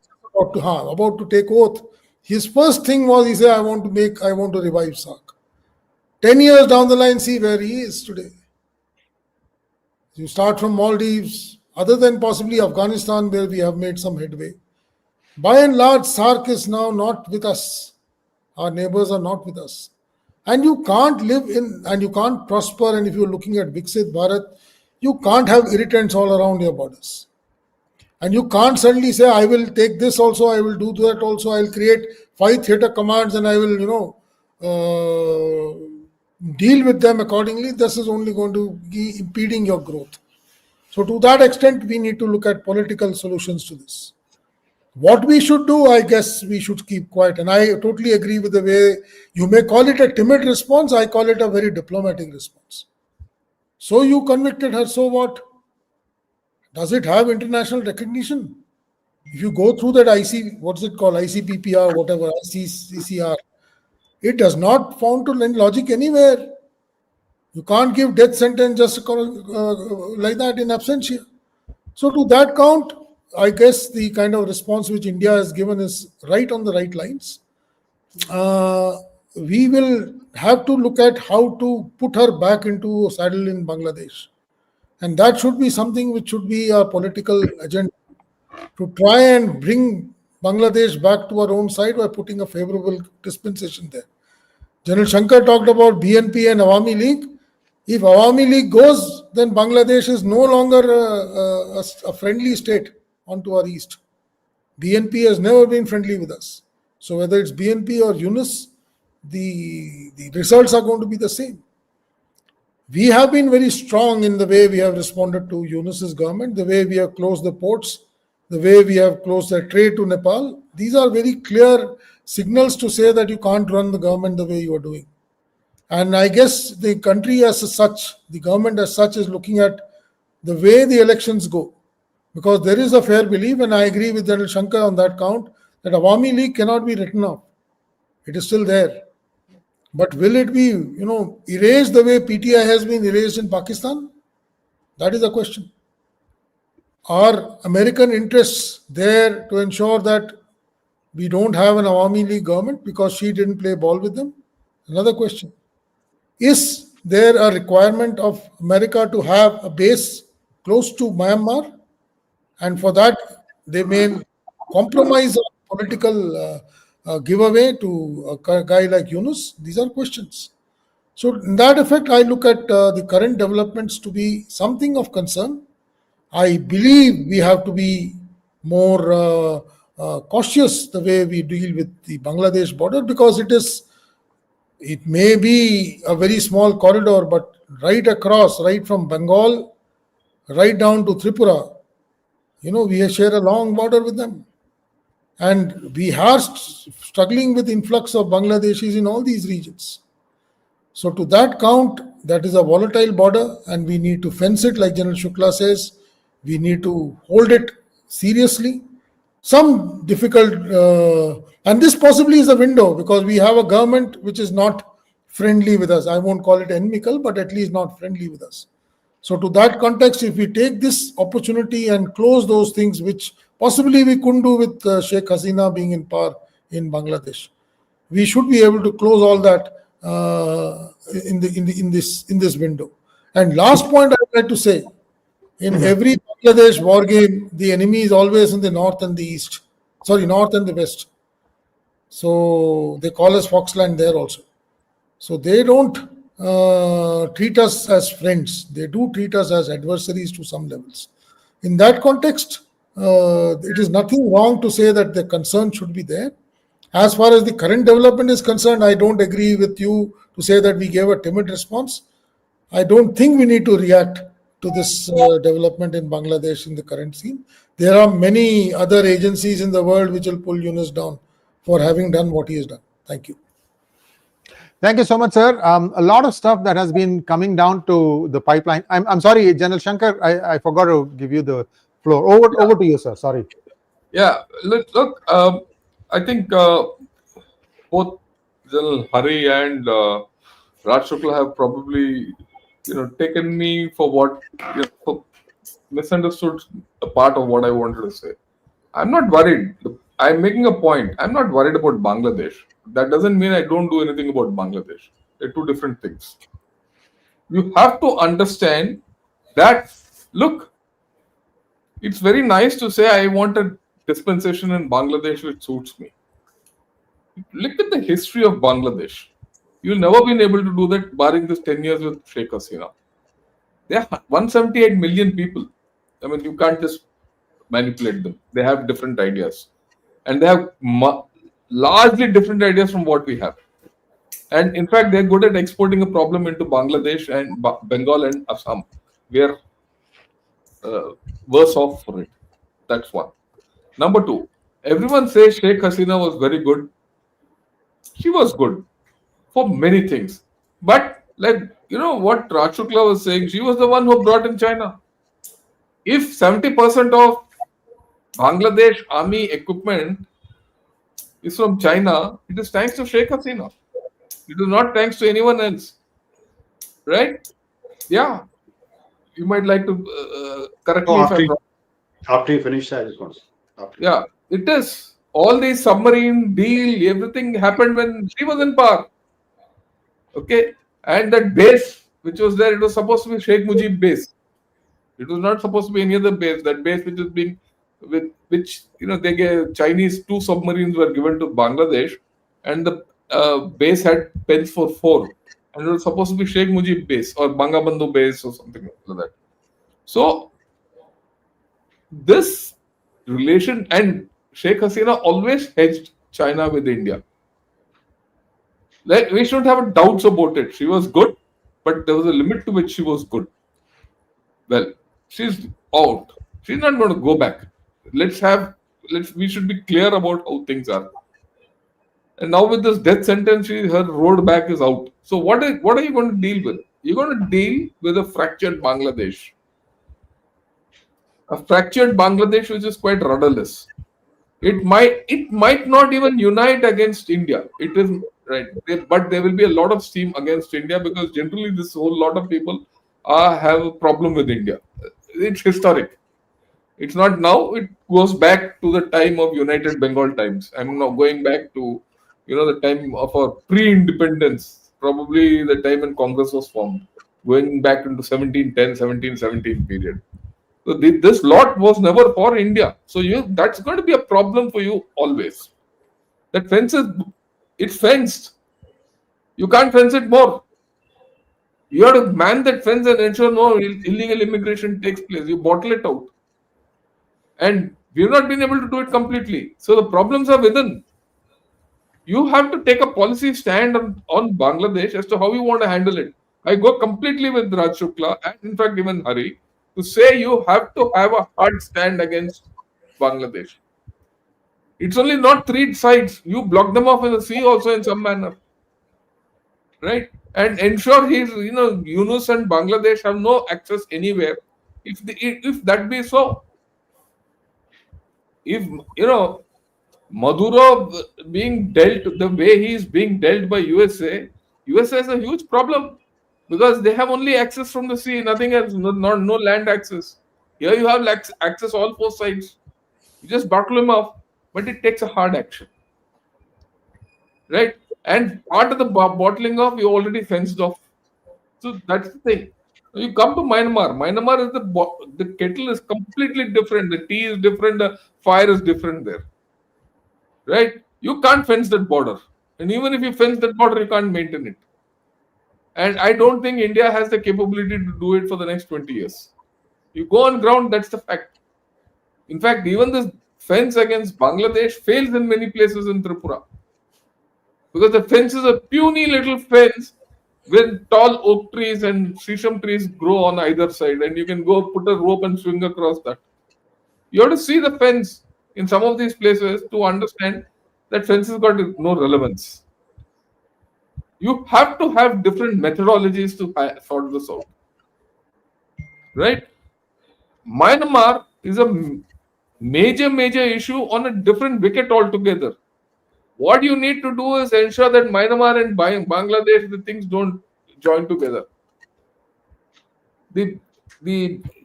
about to take oath, his first thing was he said, I want to revive SARC. 10 years down the line, see where he is today. You start from Maldives, other than possibly Afghanistan, where we have made some headway. By and large, SARC is now not with us. Our neighbors are not with us. And you can't live in, and you can't prosper, and if you're looking at Viksit Bharat, you can't have irritants all around your borders. And you can't suddenly say, I will take this also, I will do that also, I'll create 5 theater commands and I will, deal with them accordingly. This is only going to be impeding your growth. So to that extent, we need to look at political solutions to this. What we should do, I guess we should keep quiet. And I totally agree with the way you may call it a timid response. I call it a very diplomatic response. So you convicted her, so what? Does it have international recognition? If you go through that what's it called, ICPPR, whatever, ICCR, it does not found to logic anywhere. You can't give death sentence just like that in absentia. So to that count, I guess the kind of response which India has given is right on the right lines. We will have to look at how to put her back into a saddle in Bangladesh. And that should be something which should be a political agenda, to try and bring Bangladesh back to our own side by putting a favorable dispensation there. General Shankar talked about BNP and Awami League. If Awami League goes, then Bangladesh is no longer a friendly state onto our east. BNP has never been friendly with us. So whether it's BNP or Yunus, the results are going to be the same. We have been very strong in the way we have responded to Yunus's government, the way we have closed the ports, the way we have closed the trade to Nepal. These are very clear signals to say that you can't run the government the way you are doing. And I guess the country as such, the government as such, is looking at the way the elections go. Because there is a fair belief, and I agree with General Shankar on that count, that Awami League cannot be written off. It is still there. But will it be, erased the way PTI has been erased in Pakistan? That is the question. Are American interests there to ensure that we don't have an Awami League government because she didn't play ball with them? Another question. Is there a requirement of America to have a base close to Myanmar? And for that, they may compromise a political giveaway to a guy like Yunus. These are questions. So, in that effect, I look at the current developments to be something of concern. I believe we have to be more cautious the way we deal with the Bangladesh border, because it may be a very small corridor, but right across, right from Bengal, right down to Tripura, we share a long border with them. And we are struggling with influx of Bangladeshis in all these regions. So to that count, that is a volatile border, and we need to fence it, like General Shukla says. We need to hold it seriously. Some difficult, and this possibly is a window, because we have a government which is not friendly with us. I won't call it inimical, but at least not friendly with us. So to that context, if we take this opportunity and close those things which possibly we couldn't do with Sheikh Hasina being in power in Bangladesh, we should be able to close all that in this window. And last point I would like to say, in every Bangladesh war game, the enemy is always in the north and the east. Sorry, north and the west. So they call us Foxland there also. So they don't treat us as friends. They do treat us as adversaries to some levels. In that context, it is nothing wrong to say that the concern should be there. As far as the current development is concerned, I don't agree with you to say that we gave a timid response. I don't think we need to react to this development in Bangladesh in the current scene. There are many other agencies in the world which will pull Yunus down for having done what he has done. Thank you. Thank you so much, sir. A lot of stuff that has been coming down to the pipeline. I'm sorry, General Shankar, I forgot to give you the floor. Over to you, sir. Sorry. Yeah, look, I think both General Hari and Raj Shukla have probably, taken me for what, misunderstood a part of what I wanted to say. I'm not worried. I'm making a point. I'm not worried about Bangladesh. That doesn't mean I don't do anything about Bangladesh. They're two different things. You have to understand that, look, it's very nice to say I want a dispensation in Bangladesh which suits me. Look at the history of Bangladesh. You'll never been able to do that barring this 10 years with Sheikh Hasina. There are 178 million people. I mean, you can't just manipulate them. They have different ideas. And they have largely different ideas from what we have. And in fact, they're good at exporting a problem into Bangladesh and Bengal and Assam. We are worse off for it. That's one. Number two, everyone says Sheikh Hasina was very good. She was good for many things. But, what Raj Shukla was saying, she was the one who brought in China. If 70% of Bangladesh army equipment is from China, it is thanks to Sheikh Hasina. It is not thanks to anyone else. Right? Yeah. You might like to correct me if I'm wrong. After you finish, I just want to. Yeah, it is. All these submarine deal, everything happened when she was in power. Okay? And that base which was there, it was supposed to be Sheikh Mujib base. It was not supposed to be any other base. That base which is being, with which, they gave Chinese 2 submarines were given to Bangladesh, and the base had pens for 4. And it was supposed to be Sheikh Mujib base or Bangabandhu base or something like that. So, this relation, and Sheikh Hasina always hedged China with India. Like, we shouldn't have doubts about it. She was good, but there was a limit to which she was good. Well, she's out. She's not going to go back. We should be clear about how things are. And now with this death sentence, her road back is out. So what are you going to deal with? You're going to deal with a fractured Bangladesh. A fractured Bangladesh which is quite rudderless. It might not even unite against India. It is right, but there will be a lot of steam against India because generally this whole lot of people have a problem with India. It's historic. It's not now. It goes back to the time of United Bengal times. I'm now going back to the time of our pre-independence, probably the time when Congress was formed, going back into 1710, 1717 period. So this lot was never for India. So that's going to be a problem for you always. That fence it's fenced. You can't fence it more. You have to man that fence and ensure no illegal immigration takes place. You bottle it out. And we've not been able to do it completely. So the problems are within. You have to take a policy stand on Bangladesh as to how you want to handle it. I go completely with Raj Shukla and in fact even Hari to say you have to have a hard stand against Bangladesh. It's only not three sides. You block them off in the sea also in some manner. Right? And ensure Yunus and Bangladesh have no access anywhere. If that be so, if Maduro being dealt the way he is being dealt by USA is a huge problem because they have only access from the sea, nothing else, no land access. Here you have access all four sides. You just buckle him off, but it takes a hard action, right? And part of the bottling off, you already fenced off. So that's the thing. You come to Myanmar. Myanmar is the kettle is completely different. The tea is different. The fire is different there. Right? You can't fence that border. And even if you fence that border, you can't maintain it. And I don't think India has the capability to do it for the next 20 years. You go on ground, that's the fact. In fact, even this fence against Bangladesh fails in many places in Tripura. Because the fence is a puny little fence with tall oak trees and sesame trees grow on either side. And you can go put a rope and swing across that. You have to see the fence in some of these places to understand that fence has got no relevance. You have to have different methodologies to sort this out. Right? Myanmar is a major issue on a different wicket altogether. What you need to do is ensure that Myanmar and Bangladesh, the things don't join together. The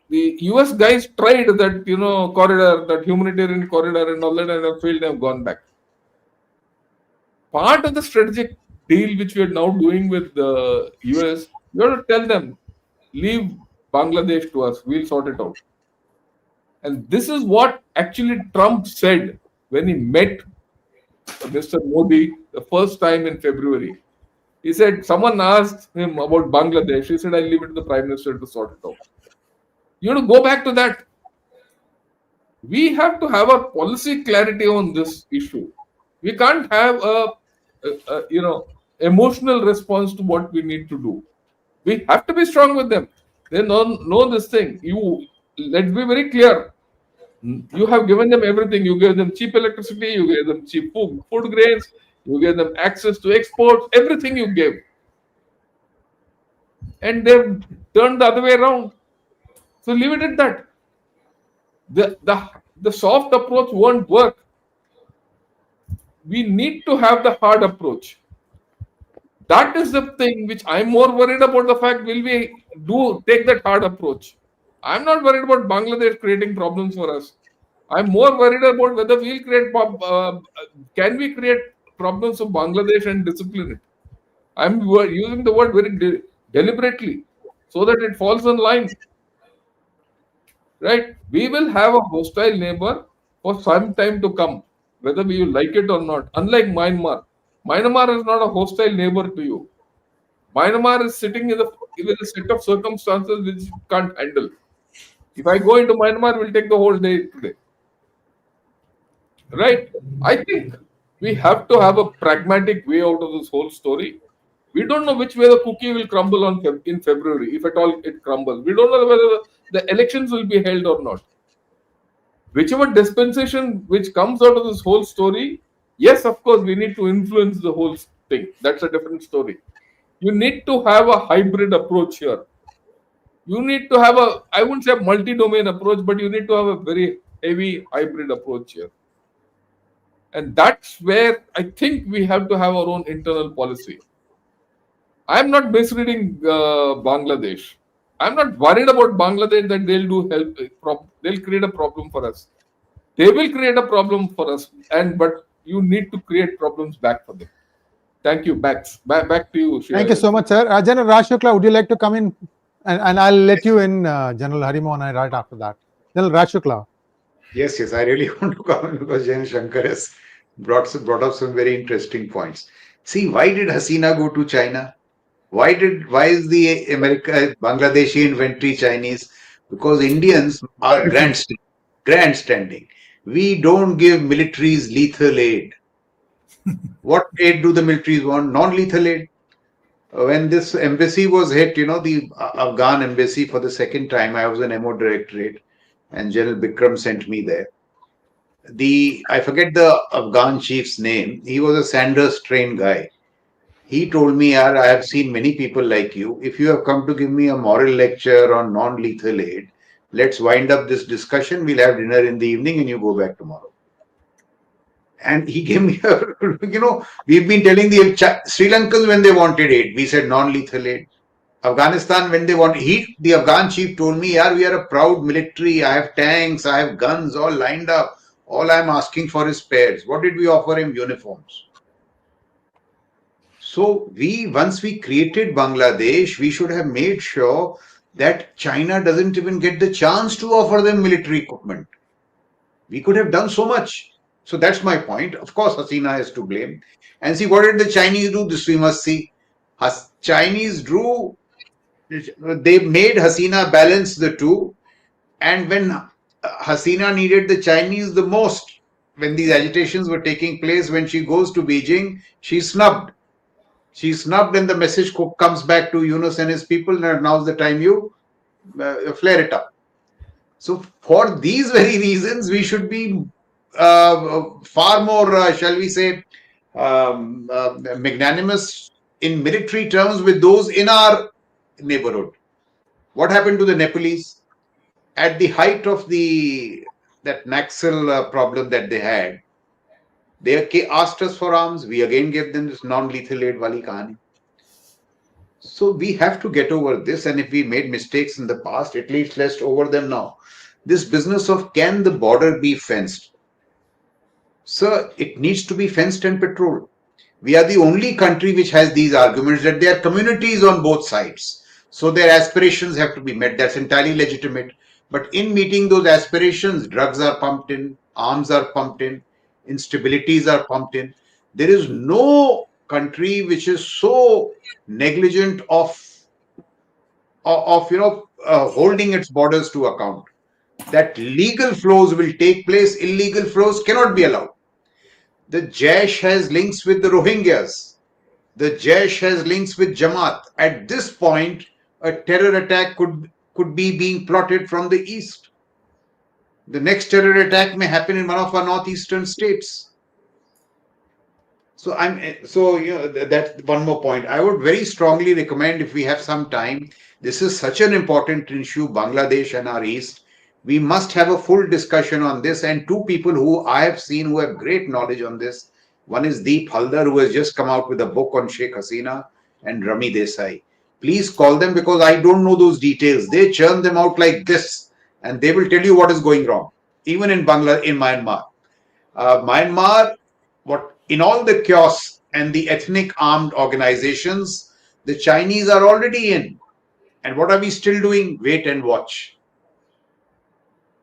US guys tried that corridor, that humanitarian corridor and all that, and have failed and have gone back. Part of the strategic deal which we are now doing with the US, you have to tell them, leave Bangladesh to us, we'll sort it out. And this is what actually Trump said when he met Mr. Modi the first time in February. He said, someone asked him about Bangladesh. He said, I'll leave it to the Prime Minister to sort it out. You have to go back to that. We have to have a policy clarity on this issue. We can't have a emotional response to what we need to do. We have to be strong with them. They know this thing. Let's be very clear. You have given them everything. You gave them cheap electricity. You gave them cheap food grains. You gave them access to exports. Everything you gave. And they've turned the other way around. So leave it at that. The soft approach won't work. We need to have the hard approach. That is the thing which I'm more worried about. The fact, will we take that hard approach? I'm not worried about Bangladesh creating problems for us. I'm more worried about whether we'll can we create problems for Bangladesh and discipline it. I'm using the word very deliberately so that it falls in line. Right? We will have a hostile neighbor for some time to come, whether we like it or not. Unlike Myanmar. Myanmar is not a hostile neighbor to you. Myanmar is sitting in a set of circumstances which you can't handle. If I go into Myanmar, it will take the whole day today. Right? I think We have to have a pragmatic way out of this whole story. We don't know which way the cookie will crumble in February, if at all it crumbles. We don't know whether the elections will be held or not. Whichever dispensation which comes out of this whole story, yes, of course, we need to influence the whole thing. That's a different story. You need to have a hybrid approach here. You need to have a, I wouldn't say a multi-domain approach, but you need to have a very heavy hybrid approach here. And that's where I think we have to have our own internal policy. I'm not misreading Bangladesh. I'm not worried about Bangladesh that they'll do they'll create a problem for us. They will create a problem for us, but you need to create problems back for them. Thank you. Back to you, Thank you so much, sir. General Raj Shukla, would you like to come in? And I'll let you in, General Harimohan Iyer, right after that. General Raj Shukla. Yes, I really want to comment because Gen Shankar has brought up some very interesting points. See, why did Hasina go to China? Why is the Bangladeshi inventory Chinese? Because Indians are grandstanding. We don't give militaries lethal aid. What aid do the militaries want? Non-lethal aid. When this embassy was hit, the Afghan embassy for the second time, I was an MO directorate, and General Bikram sent me there. I forget the Afghan chief's name. He was a Sanders trained guy. He told me, I have seen many people like you. If you have come to give me a moral lecture on non-lethal aid, let's wind up this discussion. We'll have dinner in the evening and you go back tomorrow. And he gave me, we've been telling the Sri Lankans when they wanted aid, we said non-lethal aid. Afghanistan, when they want, the Afghan chief told me, we are a proud military. I have tanks, I have guns all lined up. All I'm asking for is spares. What did we offer him? Uniforms. So once we created Bangladesh, we should have made sure that China doesn't even get the chance to offer them military equipment. We could have done so much. So that's my point. Of course, Hasina is to blame. And see, what did the Chinese do? This we must see. Chinese they made Hasina balance the two. And when Hasina needed the Chinese the most, when these agitations were taking place, when she goes to Beijing, she's snubbed. She's snubbed, and the message comes back to Yunus and his people. Now's the time you flare it up. So, for these very reasons, we should be far more, shall we say, magnanimous in military terms with those in our neighborhood. What happened to the Nepalese? At the height of that Naxal problem that they had, they asked us for arms. We again gave them this non-lethal aid wali kahani. So we have to get over this, and if we made mistakes in the past, at least let's over them now. This business of can the border be fenced? Sir, it needs to be fenced and patrolled. We are the only country which has these arguments that there are communities on both sides. So their aspirations have to be met. That's entirely legitimate. But in meeting those aspirations, drugs are pumped in, arms are pumped in, instabilities are pumped in. There is no country which is so negligent of holding its borders to account. That legal flows will take place, illegal flows cannot be allowed. The Jaish has links with the Rohingyas. The Jaish has links with Jamaat. At this point, a terror attack could be being plotted from the east. The next terror attack may happen in one of our northeastern states. So that's one more point. I would very strongly recommend, if we have some time, this is such an important issue, Bangladesh and our east. We must have a full discussion on this, and two people who I have seen who have great knowledge on this. One is Deep Haldar, who has just come out with a book on Sheikh Hasina, and Rami Desai. Please call them, because I don't know those details. They churn them out like this, and they will tell you what is going wrong, even in Myanmar. In all the kiosks and the ethnic armed organizations, the Chinese are already in. And what are we still doing? Wait and watch.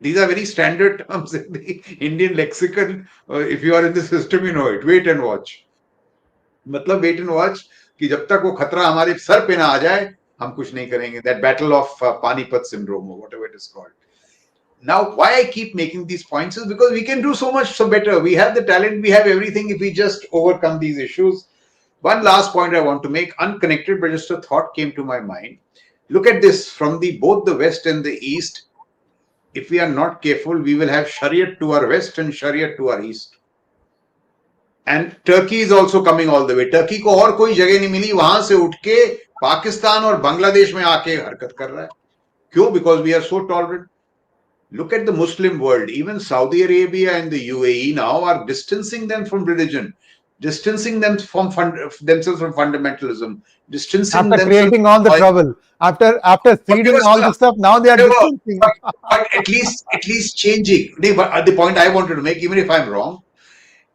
These are very standard terms in the Indian lexicon. If you are in the system, you know it. Wait and watch. मतलब wait and watch कि जब तक वो खतरा हमारे sir पे ना आ जाए, हम कुछ नहीं करेंगे. That battle of Panipat syndrome, or whatever it is called. Now, why I keep making these points is because we can do so much so better. We have the talent, we have everything if we just overcome these issues. One last point I want to make, unconnected, but just a thought came to my mind. Look at this from both the West and the East. If we are not careful, we will have Shariat to our West and Shariat to our East. And Turkey is also coming all the way. Turkey को और कोई जगह नहीं मिली, वहां से उठ के पाकिस्तान और बांग्लादेश में आके हरकत कर रहा है. क्यों? Because we are so tolerant. Look at the Muslim world. Even Saudi Arabia and the UAE now are distancing them from religion, distancing them from themselves from fundamentalism, distancing After creating all the trouble, after feeding all the stuff, now they are distancing. But at least changing. But the point I wanted to make, even if I'm wrong,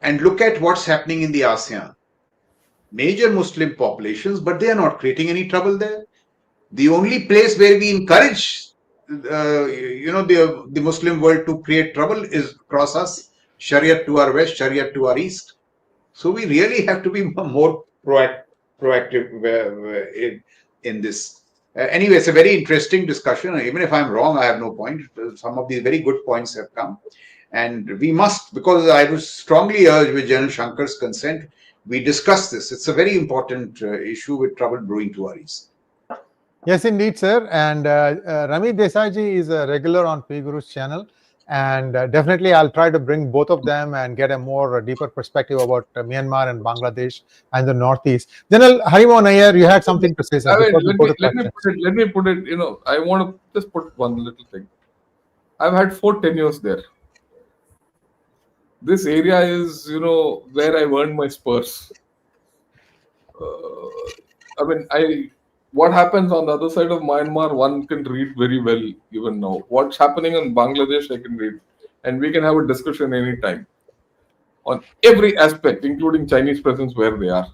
and look at what's happening in the ASEAN. Major Muslim populations, but they are not creating any trouble there. The only place where we encourage the Muslim world to create trouble is across us, Shariat to our west, Shariat to our east. So we really have to be more proactive in this. Anyway, it's a very interesting discussion. Even if I'm wrong, I have no point. Some of these very good points have come. And we must, because I was strongly urged with General Shankar's consent, we discuss this. It's a very important issue with trouble brewing to our east. Yes, indeed, sir. And Ramit Desai is a regular on P Guru's channel. And definitely, I'll try to bring both of them and get a more deeper perspective about Myanmar and Bangladesh and the Northeast. General Harimohan Iyer, you had something to say, sir. Let me put it, I want to just put one little thing. I've had 4 tenures there. This area is, where I've earned my spurs. What happens on the other side of Myanmar, one can read very well even now. What's happening in Bangladesh, I can read. And we can have a discussion anytime on every aspect, including Chinese presence where they are.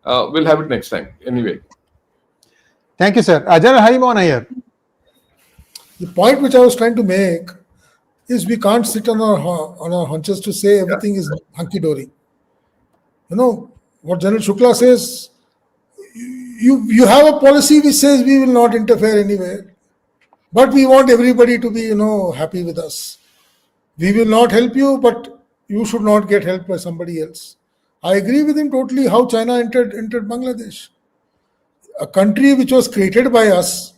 We'll have it next time. Anyway. Thank you, sir. General Harimohan Iyer. The point which I was trying to make is we can't sit on our hunches to say everything is hunky-dory. What General Shukla says, you have a policy which says we will not interfere anywhere, but we want everybody to be, happy with us. We will not help you, but you should not get helped by somebody else. I agree with him totally how China entered Bangladesh. A country which was created by us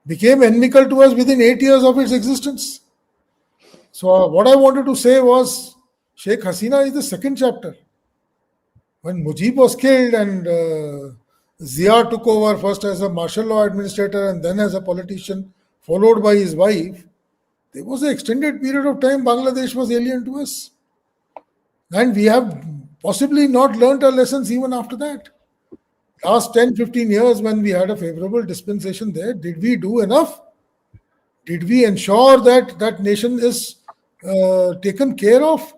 became inimical to us within 8 years of its existence. So what I wanted to say was Sheikh Hasina is the second chapter. When Mujib was killed and Zia took over first as a martial law administrator and then as a politician, followed by his wife, there was an extended period of time Bangladesh was alien to us. And we have possibly not learnt our lessons even after that. Last 10-15 years when we had a favorable dispensation there, did we do enough? Did we ensure that that nation is taken care of?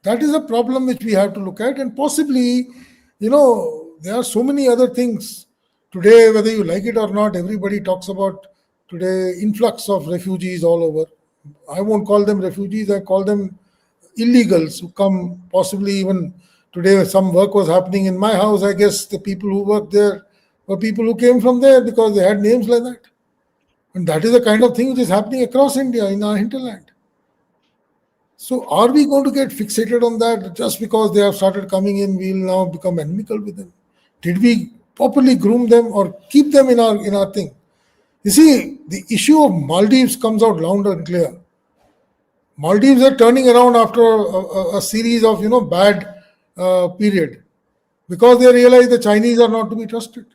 That is a problem which we have to look at, and possibly, there are so many other things. Today, whether you like it or not, everybody talks about today influx of refugees all over. I won't call them refugees, I call them illegals who come possibly even today. Some work was happening in my house. I guess the people who worked there were people who came from there because they had names like that. And that is the kind of thing which is happening across India in our hinterland. So are we going to get fixated on that just because they have started coming in, we will now become inimical with them? Did we properly groom them or keep them in our thing? You see, the issue of Maldives comes out loud and clear. Maldives are turning around after a series of bad period because they realize the Chinese are not to be trusted.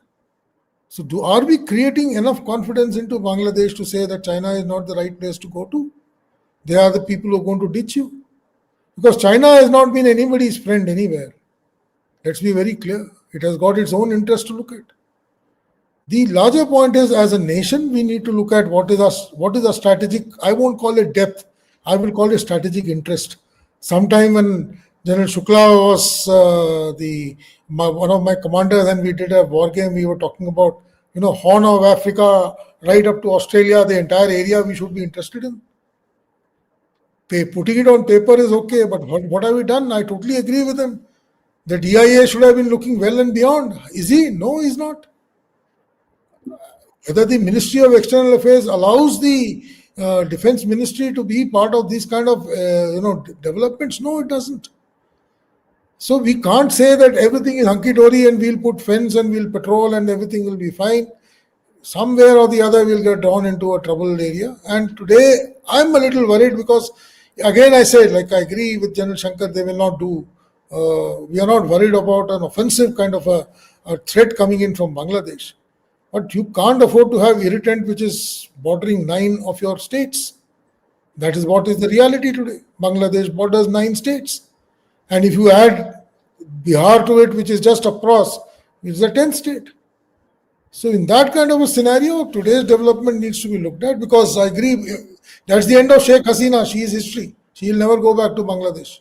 So are we creating enough confidence into Bangladesh to say that China is not the right place to go to? They are the people who are going to ditch you. Because China has not been anybody's friend anywhere. Let's be very clear. It has got its own interest to look at. The larger point is, as a nation, we need to look at what is our strategic, I won't call it depth, I will call it strategic interest. Sometime when General Shukla was one of my commanders and we did a war game, we were talking about, Horn of Africa, right up to Australia, the entire area we should be interested in. Putting it on paper is okay, but what have we done? I totally agree with him. The DIA should have been looking well and beyond. Is he? No, he's not. Whether the Ministry of External Affairs allows the defense ministry to be part of these kind of developments? No, it doesn't. So we can't say that everything is hunky-dory and we'll put fence and we'll patrol and everything will be fine. Somewhere or the other we'll get drawn into a troubled area. And today I'm a little worried because, again, I said, like, I agree with General Shankar, they will not do. We are not worried about an offensive kind of a threat coming in from Bangladesh. But you can't afford to have irritant which is bordering 9 of your states. That is what is the reality today. Bangladesh borders 9 states. And if you add Bihar to it, which is just across, it's the 10th state. So in that kind of a scenario, today's development needs to be looked at, because I agree, that's the end of Sheikh Hasina. She is history. She will never go back to Bangladesh.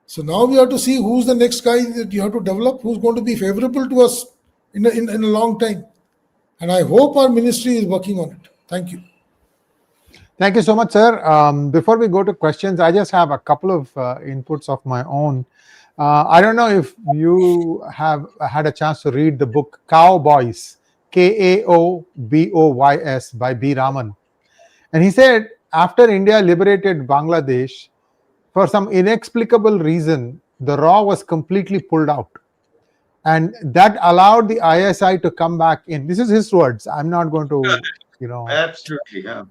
So now we have to see who's the next guy that you have to develop, who's going to be favorable to us in a long time. And I hope our ministry is working on it. Thank you. Thank you so much, sir. Before we go to questions, I just have a couple of inputs of my own. I don't know if you have had a chance to read the book Cowboys, Kaoboys by B. Raman. And he said, after India liberated Bangladesh, for some inexplicable reason, the RAW was completely pulled out. And that allowed the ISI to come back in. This is his words. I'm not going to, Absolutely, yeah.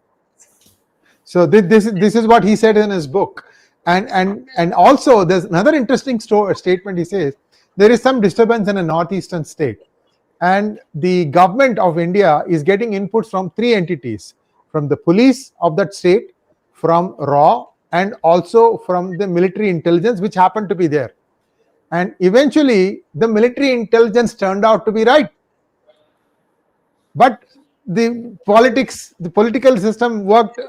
So this is what he said in his book. And also there's another interesting statement. He says there is some disturbance in a northeastern state, and the government of India is getting inputs from 3 entities: from the police of that state, from RAW, and also from the military intelligence, which happened to be there. And eventually the military intelligence turned out to be right, but the political system worked,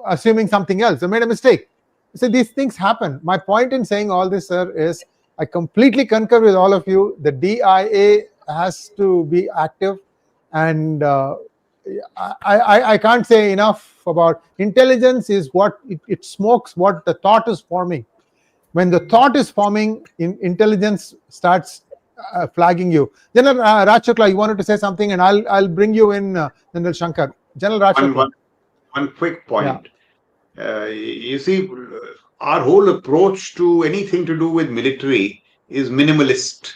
assuming something else. They made a mistake. So these things happen. My point in saying all this, sir, is I completely concur with all of you. The DIA has to be active, and I can't say enough about intelligence. Is what it smokes what the thought is forming. When the thought is forming, intelligence starts flagging you. General Raj Shukla, you wanted to say something, and I'll bring you in, General Shankar. General Raj Shukla. One quick point. Yeah. You see, our whole approach to anything to do with military is minimalist.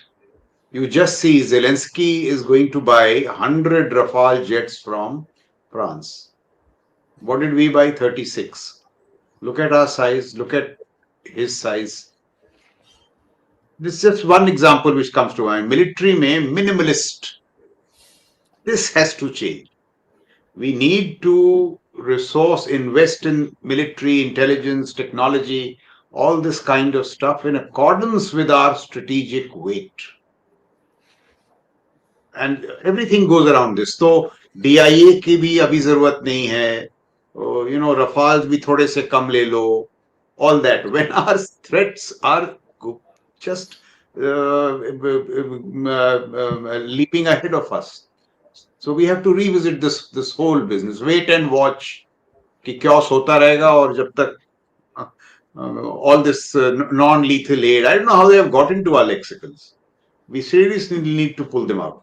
You just see Zelensky is going to buy 100 Rafale jets from France. What did we buy? 36. Look at our size. Look at his size. This is just one example which comes to mind. Military mein minimalist. This has to change. We need to invest in military intelligence, technology, all this kind of stuff in accordance with our strategic weight. And everything goes around this. So DIA की भी अभी जरूरत नहीं है. Rafales भी थोड़े से कम ले लो. All that. When our threats are just leaping ahead of us. So we have to revisit this whole business. Wait and watch कि chaos होता रहेगा और जब तक all this non-lethal aid. I don't know how they have got into our lexicons. We seriously need to pull them out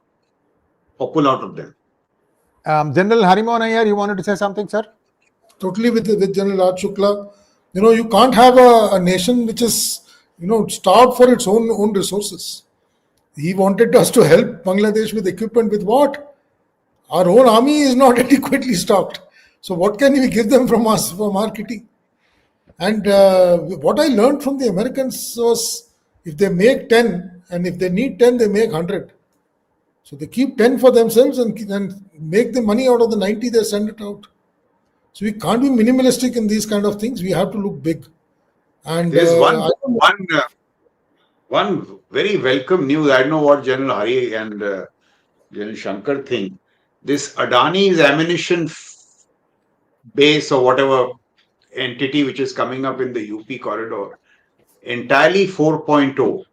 or pull out of them. General Harimohan Iyer, you wanted to say something, sir? Totally with General Raj Shukla. You can't have a nation which is, starved for its own resources. He wanted us to help Bangladesh with equipment with what? Our own army is not adequately stocked. So what can we give them from us, from our kitty? And what I learned from the Americans was, if they make 10, and if they need 10, they make 100. So they keep 10 for themselves and make the money out of the 90, they send it out. So we can't be minimalistic in these kind of things. We have to look big. And there's one very welcome news. I don't know what General Hari and General Shankar think. This Adani's ammunition base or whatever entity which is coming up in the UP corridor, entirely 4.0,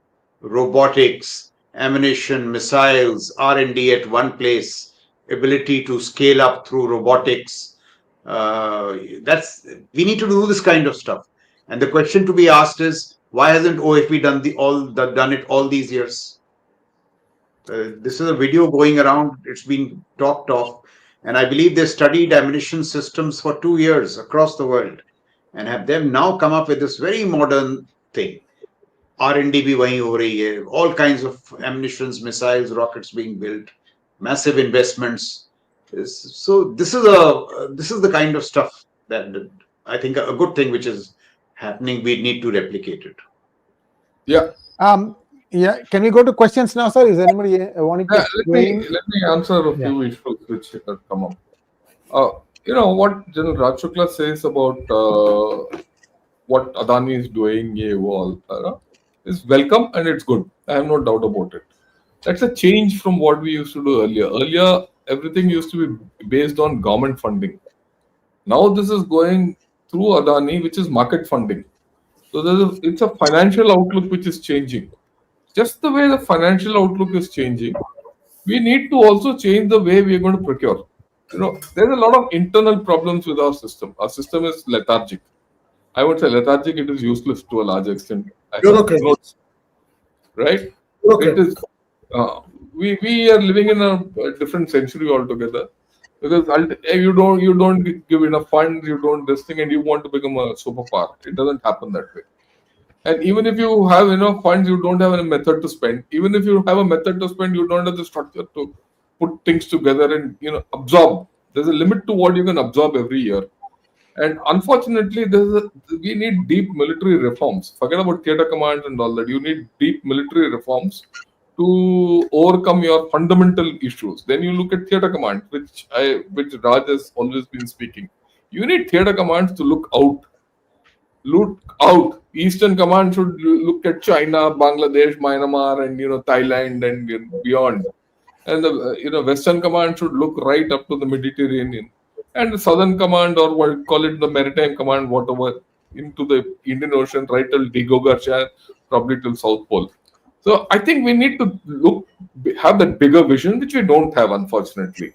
robotics, ammunition, missiles, R&D at one place, ability to scale up through robotics. We need to do this kind of stuff. And the question to be asked is, why hasn't OFB done it all these years? This is a video going around. It's been talked of. And I believe they studied ammunition systems for 2 years across the world and have them now come up with this very modern thing. R&D भी वहीं हो रही है, all kinds of ammunitions, missiles, rockets being built, massive investments. So this is the kind of stuff that I think a good thing which is happening. We need to replicate it. Yeah. Yeah. Can we go to questions now, sir? Is anybody wanting to explain? Let me answer a few issues which have come up. What General Raj Shukla says about what Adani is doing, is welcome and it's good. I have no doubt about it. That's a change from what we used to do earlier. Earlier, everything used to be based on government funding. Now this is going through Adani, which is market funding. So it's a financial outlook which is changing. Just the way the financial outlook is changing, we need to also change the way we are going to procure. There's a lot of internal problems with our system. Our system is lethargic. I would say lethargic, it is useless to a large extent. Bureaucrats. Right? Bureaucrats. It is. We are living in a different century altogether, because you don't give enough funds, you don't this thing, and you want to become a superpower. It doesn't happen that way. And even if you have enough funds, you don't have a method to spend. Even if you have a method to spend, you don't have the structure to put things together and absorb. There's a limit to what you can absorb every year. And unfortunately, we need deep military reforms. Forget about theatre commands and all that. You need deep military reforms to overcome your fundamental issues. Then you look at theatre command, which Raj has always been speaking. You need theatre commands to look out. Look out. Eastern Command should look at China, Bangladesh, Myanmar, and Thailand and beyond. And the Western Command should look right up to the Mediterranean. And the Southern Command, or what call it the Maritime Command, whatever, into the Indian Ocean, right till Digogarcha, probably till South Pole. So I think we need to have that bigger vision, which we don't have, unfortunately.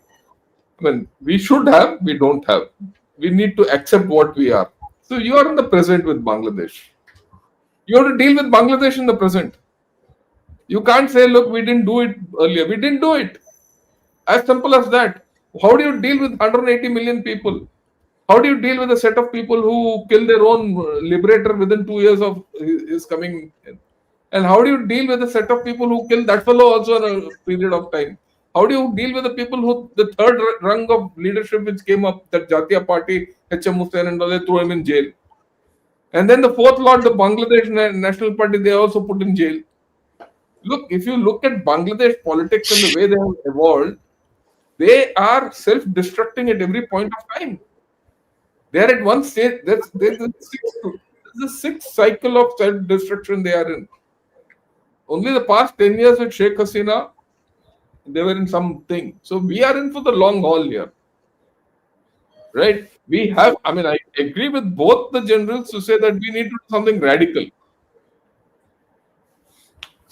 I mean, we should have, we don't have. We need to accept what we are. So you are in the present with Bangladesh. You have to deal with Bangladesh in the present. You can't say, look, we didn't do it earlier. We didn't do it. As simple as that. How do you deal with 180 million people? How do you deal with a set of people who kill their own liberator within 2 years of his coming in? And how do you deal with a set of people who kill that fellow also in a period of time? How do you deal with the people the third rung of leadership which came up, that Jatiya Party, H.M. Hussain and all, they threw him in jail. And then the fourth lot, the Bangladesh National Party, they also put in jail. Look, if you look at Bangladesh politics and the way they have evolved, they are self-destructing at every point of time. They are at one stage. There's the sixth cycle of self-destruction they are in. Only the past 10 years with Sheikh Hasina, they were in something. So we are in for the long haul here. Right? I agree with both the generals to say that we need to do something radical.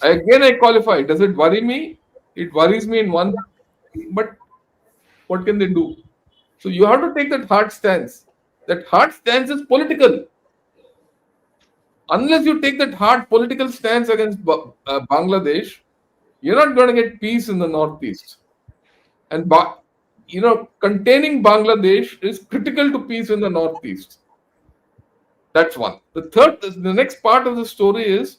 Again, I qualify. Does it worry me? It worries me in one, but what can they do? So you have to take that hard stance. That hard stance is political. Unless you take that hard political stance against Bangladesh, you're not going to get peace in the Northeast. And containing Bangladesh is critical to peace in the Northeast. That's one. The next part of the story is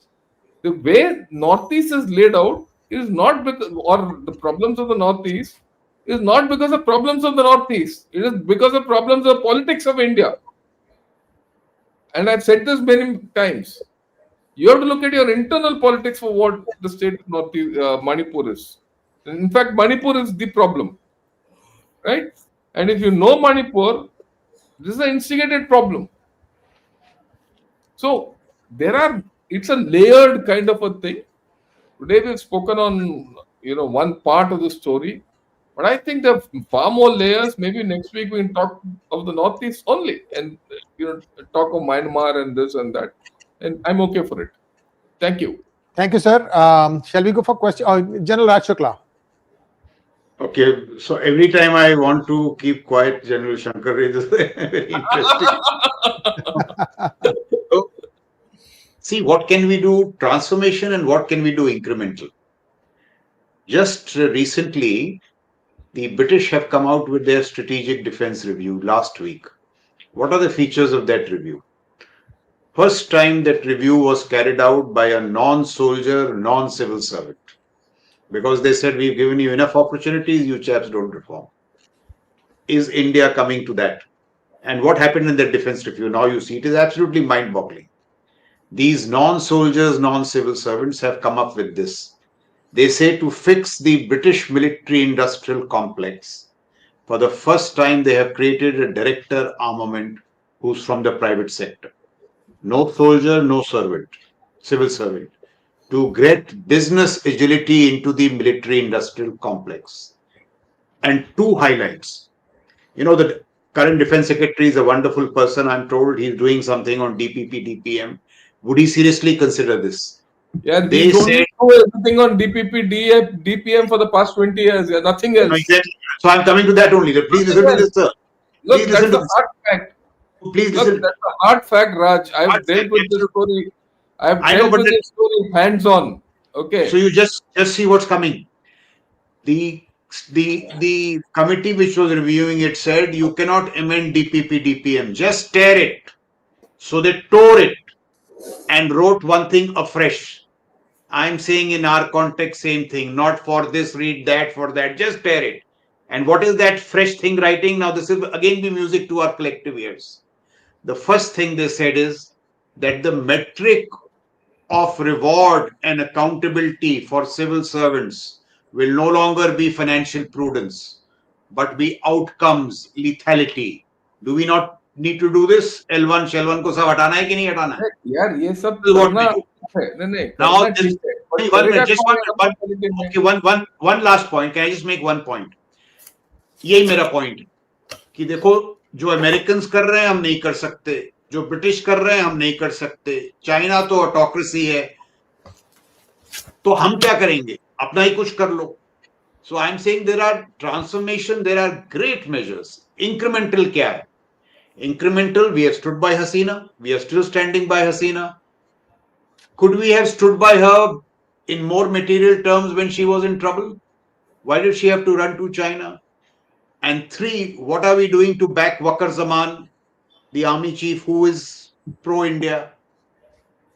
the way Northeast is laid out is not because, or the problems of the Northeast is not because of problems of the Northeast. It is because of problems of politics of India. And I've said this many times. You have to look at your internal politics for what the state of Northeast, Manipur is. In fact, Manipur is the problem. Right? And if you know Manipur, this is an instigated problem. So it's a layered kind of a thing. Today we've spoken on one part of the story, but I think there are far more layers. Maybe next week we can talk of the Northeast only, and talk of Myanmar and this and that, and I'm okay for it. Thank you. Thank you, sir. Shall we go for question? General Raj Shukla. Okay, so every time I want to keep quiet, General Shankar is very interesting. See, what can we do transformation and what can we do incremental? Just recently, The British have come out with their strategic defense review last week. What are the features of that review? First time that review was carried out by a non-soldier, non-civil servant. Because they said, we've given you enough opportunities, you chaps don't reform. Is India coming to that? And what happened in the defense review? Now you see, it is absolutely mind-boggling. These non-soldiers, non-civil servants have come up with this. They say to fix the British military-industrial complex, for the first time they have created a director armament who's from the private sector. No soldier, no servant, civil servant, to get business agility into the military-industrial complex. And two highlights. The current defense secretary is a wonderful person. I'm told he's doing something on DPP, DPM. Would he seriously consider this? Yeah, They he's only said, do everything on DPP, DPM for the past 20 years. Yeah, nothing else. Exactly. So I'm coming to that only. Please listen to this, sir. Look, Please that's listen to a this. hard fact. Please Look, listen. that's a hard fact, Raj. I've Hard dealt fact, with this absolutely. story. I've I know, dealt but with this story hands-on. Okay. So you just see what's coming. The committee which was reviewing it said you cannot amend DPP, DPM. Just tear it. So they tore it and wrote one thing afresh. I'm saying in our context, same thing. Not for this, read that, for that. Just tear it. And what is that fresh thing writing? Now, this will again be music to our collective ears. The first thing they said is that the metric of reward and accountability for civil servants will no longer be financial prudence, but be outcomes, lethality. Do we not need to do this? L1, Shell1 को सब हटाना है कि नहीं हटाना है? यार ये सब This is what करना we do. है नहीं Now, करना this, ठीक है but one करेगा minute, just कौन one, okay, one last point. Can I just make one point? यही मेरा point है कि देखो जो अमेरिकन्स कर रहे हैं हम नहीं कर सकते, जो ब्रिटिश कर रहे हैं हम नहीं कर सकते, चाइना तो ऑटोक्रेसी है, तो हम क्या करेंगे? अपना ही कुछ कर लो. So I'm saying there are transformation, there are great measures. Incremental क्या है? Incremental, we have stood by Hasina. We are still standing by Hasina. Could we have stood by her in more material terms when she was in trouble? Why did she have to run to China? And three, what are we doing to back Wakar Zaman, the army chief who is pro-India?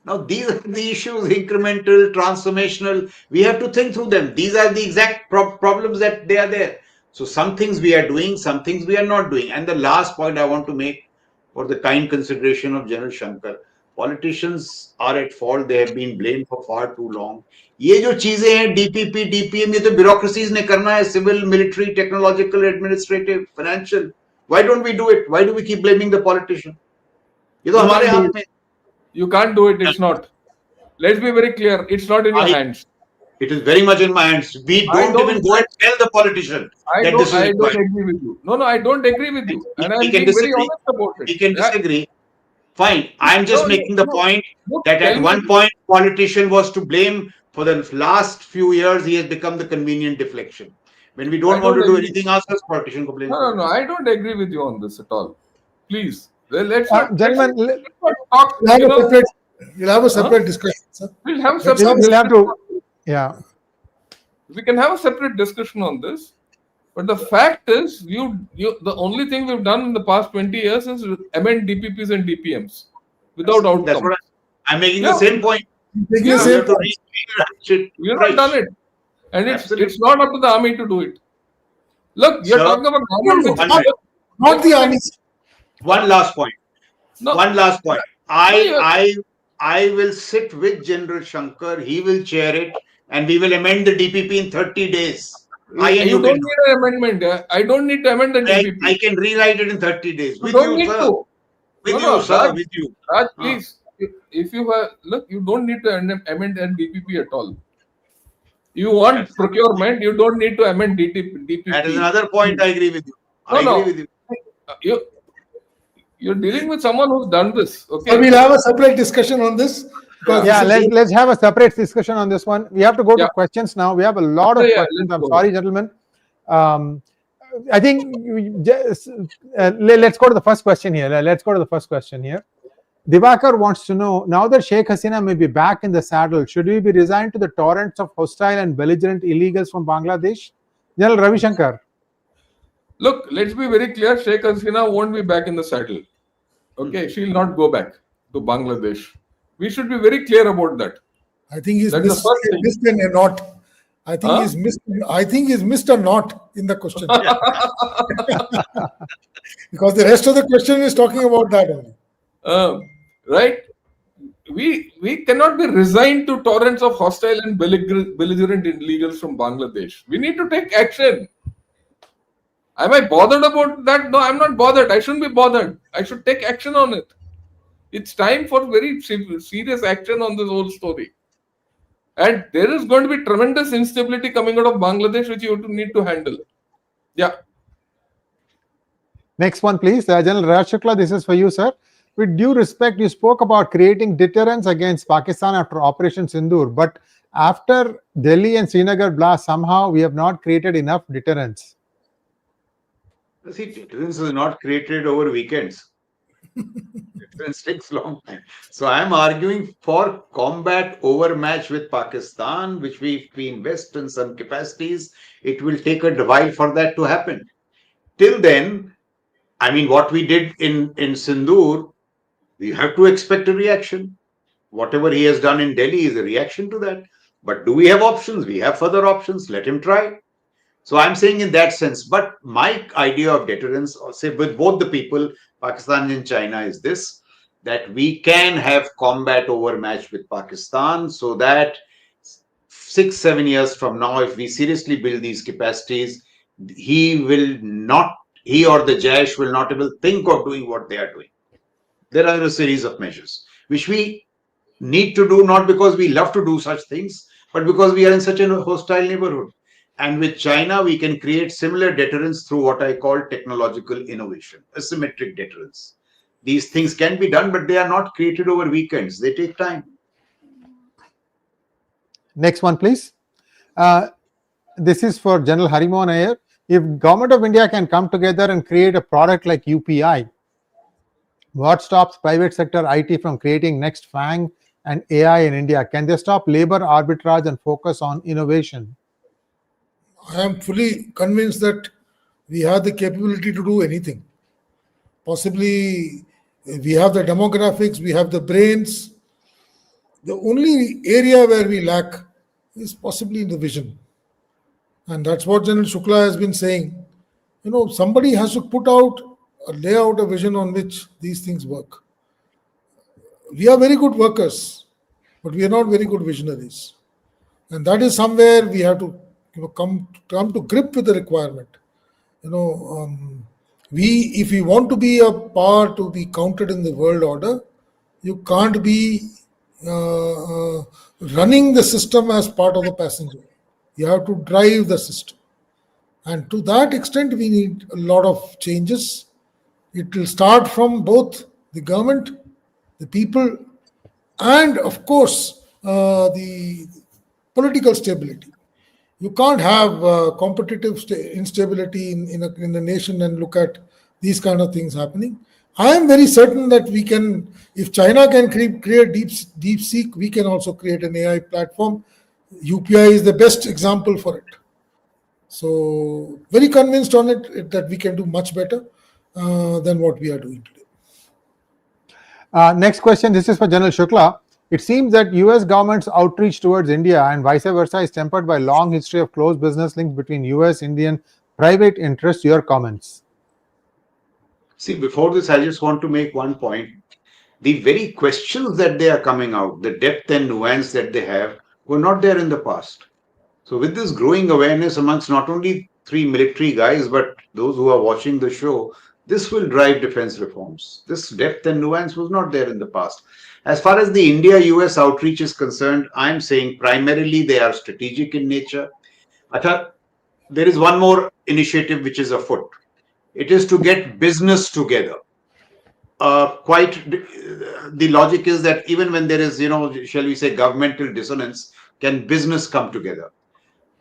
Now, these are the issues, incremental, transformational. We have to think through them. These are the exact problems that they are there. So some things we are doing, some things we are not doing. And the last point I want to make for the kind consideration of General Shankar, politicians are at fault. They have been blamed for far too long. ये जो चीजें हैं DPP, DPM, ये तो bureaucracies ने करना है, civil, military, technological, administrative, financial. Why don't we do it? Why do we keep blaming the politician? ये तो हमारे हाथ में. You can't do it. It's not. Let's be very clear. It's not in your hands. It is very much in my hands. We don't even go and tell the politician that this is I don't required. agree with you. No, I don't agree with you. And I'm We being can very disagree. honest about it. We can disagree. Fine. I'm just making the point that tell at one me. point, politician was to blame. For the last few years, he has become the convenient deflection. When we don't want to do anything else, politician ko blame. No, I don't agree with you on this at all. Please. Let's Gentlemen, let's not talk. You'll have a separate discussion, sir. We'll have separate we'll have to, yeah. We can have a separate discussion on this. But the fact is, the only thing we've done in the past 20 years is amend DPPs and DPMs without outcome. That's what I'm making the same point. We have not done it. And it's not up to the army to do it. Look, you're talking about government. Not the army. One last point. No. One last point. I will sit with General Shankar. He will chair it, and we will amend the DPP in 30 days. You don't need an amendment. I don't need to amend the DPP. I can rewrite it in 30 days. You don't need to. With you, sir. With you. Raj, please. If you have, look, you don't need to amend an DPP at all. You want procurement, you don't need to amend DPP. That is another point. I agree with you. I agree with you. You're dealing with someone who's done this. Okay. So we'll have a separate discussion on this. Yeah, let's have a separate discussion on this one. We have to go to questions now. We have a lot of questions. I'm sorry, gentlemen. I think let's go to the first question here. Divakar wants to know, now that Sheikh Hasina may be back in the saddle, should we be resigned to the torrents of hostile and belligerent illegals from Bangladesh? General Ravi Shankar. Look, let's be very clear. Sheikh Hasina won't be back in the saddle. Okay, she'll not go back to Bangladesh. We should be very clear about that. I think he's That's the missed, first he's thing. missed a knot. I think Huh? he's missed. I think he's missed a knot in the question because the rest of the question is talking about that only. Right? We cannot be resigned to torrents of hostile and belligerent illegals from Bangladesh. We need to take action. Am I bothered about that? No, I'm not bothered. I shouldn't be bothered. I should take action on it. It's time for very serious action on this whole story. And there is going to be tremendous instability coming out of Bangladesh, which you need to handle. Yeah. Next one, please. General Raj Shukla, this is for you, sir. With due respect, you spoke about creating deterrence against Pakistan after Operation Sindoor, but after Delhi and Srinagar blast, somehow we have not created enough deterrence. See, deterrence is not created over weekends. Deterrence takes long time. So I'm arguing for combat overmatch with Pakistan, which we invest in some capacities. It will take a while for that to happen. Till then, I mean, what we did in Sindoor, we have to expect a reaction. Whatever he has done in Delhi is a reaction to that. But do we have options? We have further options. Let him try. So I'm saying in that sense, but my idea of deterrence, or say with both the people, Pakistan and China, is this, that we can have combat overmatch with Pakistan so that 6-7 years from now, if we seriously build these capacities, he or the Jaish will not even think of doing what they are doing. There are a series of measures which we need to do, not because we love to do such things, but because we are in such a hostile neighborhood. And with China, we can create similar deterrence through what I call technological innovation, asymmetric deterrence. These things can be done, but they are not created over weekends. They take time. Next one, please. This is for General Harimohan Iyer. If Government of India can come together and create a product like UPI, what stops private sector IT from creating next FANG and AI in India? Can they stop labor arbitrage and focus on innovation? I am fully convinced that we have the capability to do anything. Possibly, we have the demographics, we have the brains. The only area where we lack is possibly in the vision. And that's what General Shukla has been saying. Somebody has to lay out a vision on which these things work. We are very good workers, but we are not very good visionaries. And that is somewhere we have to come to grip with the requirement. If we want to be a power to be counted in the world order, you can't be running the system as part of the passenger. You have to drive the system. And to that extent, we need a lot of changes. It will start from both the government, the people, and of course, the political stability. You can't have competitive instability in a nation and look at these kind of things happening. I am very certain that we can, if China can create deep seek, we can also create an AI platform. UPI is the best example for it. So very convinced on it that we can do much better than what we are doing today. Next question, this is for General Shukla. It seems that US government's outreach towards India and vice versa is tempered by long history of close business links between US Indian private interests. Your comments? See, before this, I just want to make one point. The very questions that they are coming out, the depth and nuance that they have, were not there in the past. So with this growing awareness amongst not only three military guys, but those who are watching the show, this will drive defense reforms. This depth and nuance was not there in the past. As far as the India-US outreach is concerned, I'm saying primarily they are strategic in nature. There is one more initiative which is afoot. It is to get business together. The logic is that even when there is, shall we say, governmental dissonance, can business come together?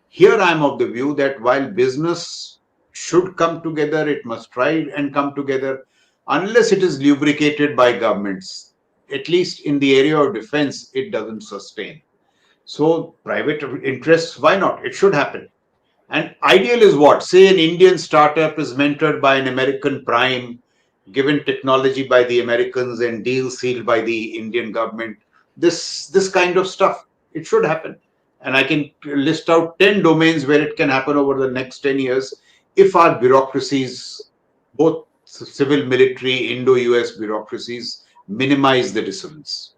Here I am of the view that while business should come together, it must try and come together unless it is lubricated by governments. At least in the area of defense, it doesn't sustain. So private interests, why not? It should happen. And ideal is what? Say an Indian startup is mentored by an American prime, given technology by the Americans and deals sealed by the Indian government. This kind of stuff, it should happen. And I can list out 10 domains where it can happen over the next 10 years if our bureaucracies, both civil, military, Indo-US bureaucracies, minimize the dissonance.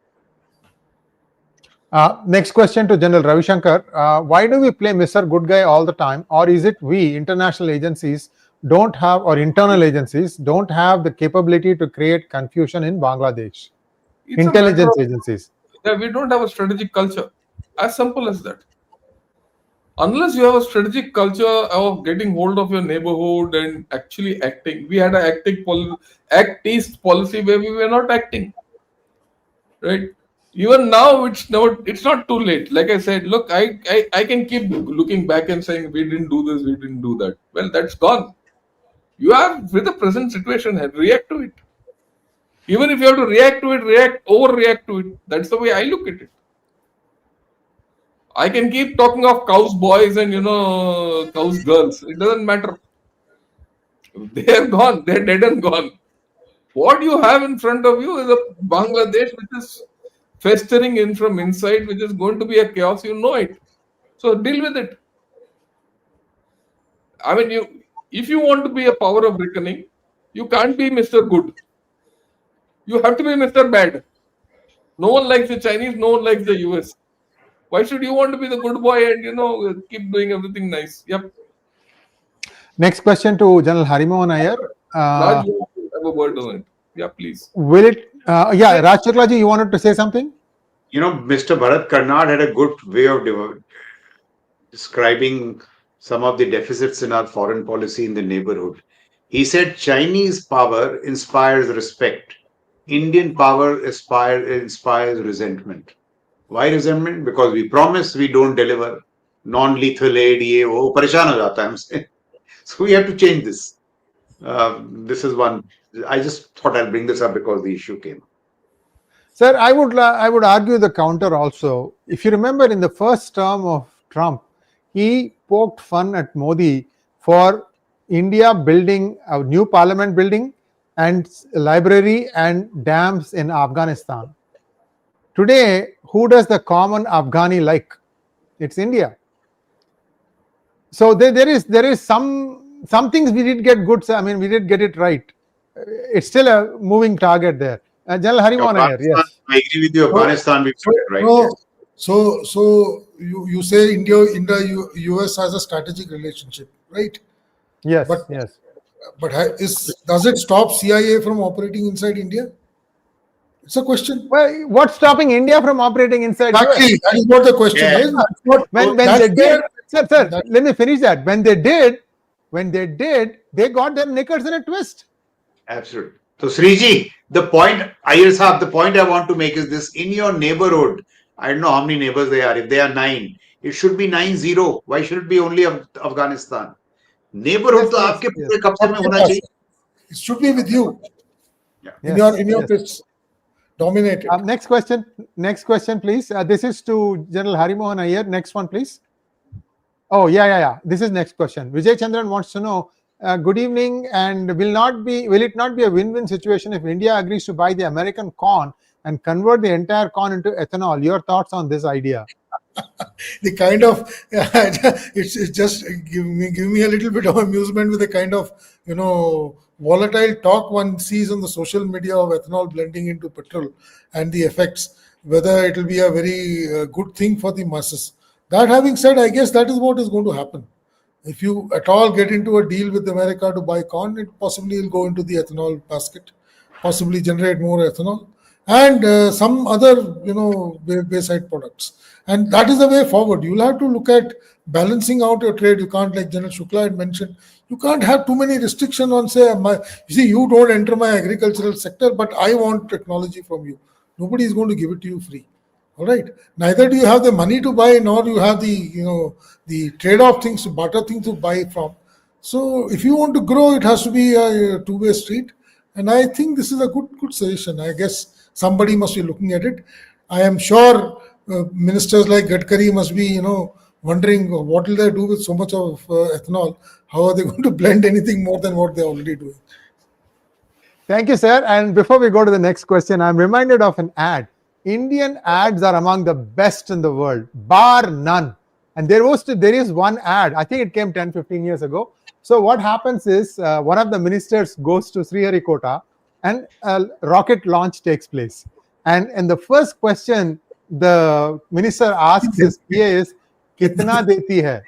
Next question to General Ravi Shankar. Why do we play Mr. Good Guy all the time? Or is it we, international agencies, don't have, or internal agencies, don't have the capability to create confusion in Bangladesh? It's Intelligence agencies. Yeah, we don't have a strategic culture. As simple as that. Unless you have a strategic culture of getting hold of your neighborhood and actually acting. We had an act-east policy where we were not acting. Right? Even now, it's not too late. Like I said, look, I can keep looking back and saying we didn't do this, we didn't do that. Well, that's gone. You have, with the present situation, react to it. Even if you have to react to it, overreact to it. That's the way I look at it. I can keep talking of cows boys and cows girls. It doesn't matter. They're gone. They're dead and gone. What you have in front of you is a Bangladesh which is festering in from inside, which is going to be a chaos. You know it. So deal with it. I mean, if you want to be a power of reckoning, you can't be Mr. Good. You have to be Mr. Bad. No one likes the Chinese. No one likes the US. Why should you want to be the good boy and keep doing everything nice? Yep. Next question to General Harimohan Iyer. Raj, you have a word on it. Yeah, please. Will it? Raj Shukla ji, you wanted to say something? Mr. Bharat Karnad had a good way of describing some of the deficits in our foreign policy in the neighborhood. He said Chinese power inspires respect. Indian power inspires resentment. Why resentment? Because we promise, we don't deliver. Non-lethal aid, pareshan ho jata hai. So we have to change this. This is one. I just thought I'll bring this up because the issue came. Sir, I would argue the counter also. If you remember, in the first term of Trump, he poked fun at Modi for India building a new parliament building and library and dams in Afghanistan. Today, who does the common Afghani like? It's India. So there is some things we did get good. I mean, we did get it right. It's still a moving target there. General Harimohan Iyer, yes. I agree with you. Afghanistan, we got it right. No, so you say India US has a strategic relationship, right? Yes, But yes. But does it stop CIA from operating inside India? It's a question. Well, what's stopping India from operating inside Exactly, US? that is what the question is. When they did, sir, let me finish that. When they did, they got their knickers in a twist. Absolutely. So, Sriji, the point I want to make is this: in your neighborhood, I don't know how many neighbors they are. If they are 9, it should be 9-0. Why should it be only Afghanistan? Neighborhood, It should be with you. Yeah. In your pitch. Dominate it. Next question, please. This is to General Harimohan Iyer. Next one, please. Oh, yeah. This is next question. Vijay Chandran wants to know, good evening, and will it not be a win-win situation if India agrees to buy the American corn and convert the entire corn into ethanol? Your thoughts on this idea? The kind of it's just give me a little bit of amusement with the kind of volatile talk one sees on the social media of ethanol blending into petrol and the effects, whether it will be a very good thing for the masses. That having said, I guess that is what is going to happen. If you at all get into a deal with America to buy corn, it possibly will go into the ethanol basket, possibly generate more ethanol and some other wayside products. And that is the way forward. You'll have to look at balancing out your trade. You can't, like General Shukla had mentioned, you can't have too many restrictions on, say, you don't enter my agricultural sector, but I want technology from you. Nobody is going to give it to you free. All right. Neither do you have the money to buy, nor do you have the trade-off things, to barter things to buy from. So if you want to grow, it has to be a two-way street. And I think this is a good suggestion. I guess somebody must be looking at it. I am sure ministers like Gadkari must be, wondering what will they do with so much of ethanol? How are they going to blend anything more than what they're already doing? Thank you, sir. And before we go to the next question, I'm reminded of an ad. Indian ads are among the best in the world, bar none. And there is one ad, I think it came 10, 15 years ago. So what happens is one of the ministers goes to Sriharikota and a rocket launch takes place. And in the first question, the minister asks his PA is, "Kitna deti hai?"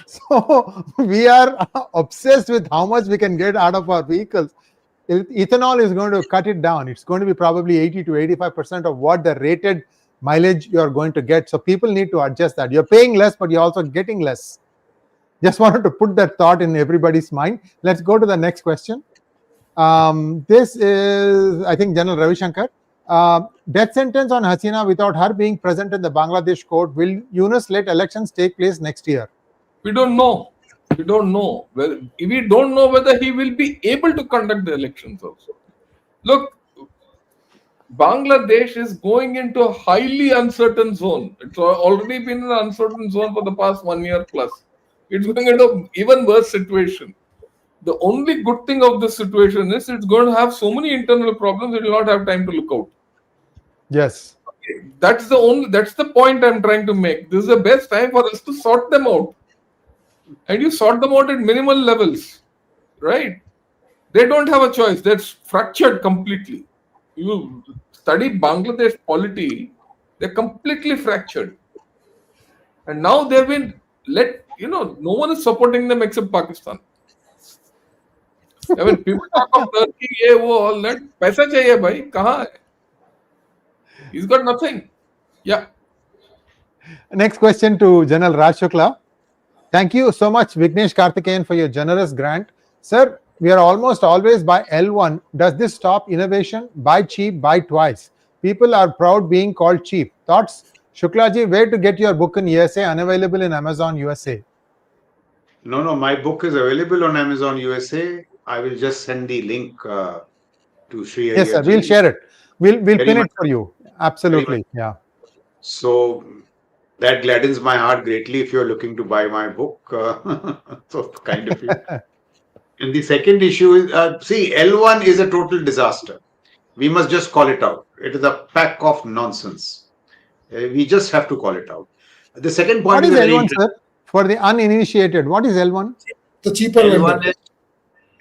So we are obsessed with how much we can get out of our vehicles. Ethanol is going to cut it down. It's going to be probably 80 to 85% of what the rated mileage you're going to get. So people need to adjust that. You're paying less, but you're also getting less. Just wanted to put that thought in everybody's mind. Let's go to the next question. This is, I think, General Ravi Shankar. Death sentence on Hasina without her being present in the Bangladesh court. Will Yunus let elections take place next year? We don't know. We don't know. Well, we don't know whether he will be able to conduct the elections also. Look, Bangladesh is going into a highly uncertain zone. It's already been an uncertain zone for the past 1 year plus. It's going into an even worse situation. The only good thing of this situation is it's going to have so many internal problems it will not have time to look out. Yes. That's the point I'm trying to make. This is the best time for us to sort them out. And you sort them out at minimal levels, right? They don't have a choice. That's fractured completely. You study Bangladesh polity, they're completely fractured. And now they've been no one is supporting them except Pakistan. I mean, people talk of Turkey, all that. Paisa chahiye bhai, kahan hai? He's got nothing. Yeah. Next question to General Raj Shukla. Thank you so much, Vignesh Karthikeyan, for your generous grant. Sir, we are almost always by L1. Does this stop innovation? Buy cheap, buy twice. People are proud being called cheap. Thoughts? Shuklaji, where to get your book in USA? Unavailable in Amazon USA. No, my book is available on Amazon USA. I will just send the link to Sri Yes, sir. Iyer We'll ji. share it. We'll Very pin much. it for you. Absolutely. Yeah. So that gladdens my heart greatly if you're looking to buy my book. So kind of you. And the second issue is, see, L1 is a total disaster. We must just call it out. It is a pack of nonsense. We just have to call it out. The second What point is is a very L1, interesting. sir? For the uninitiated, what is L1? The cheaper L1 vendor.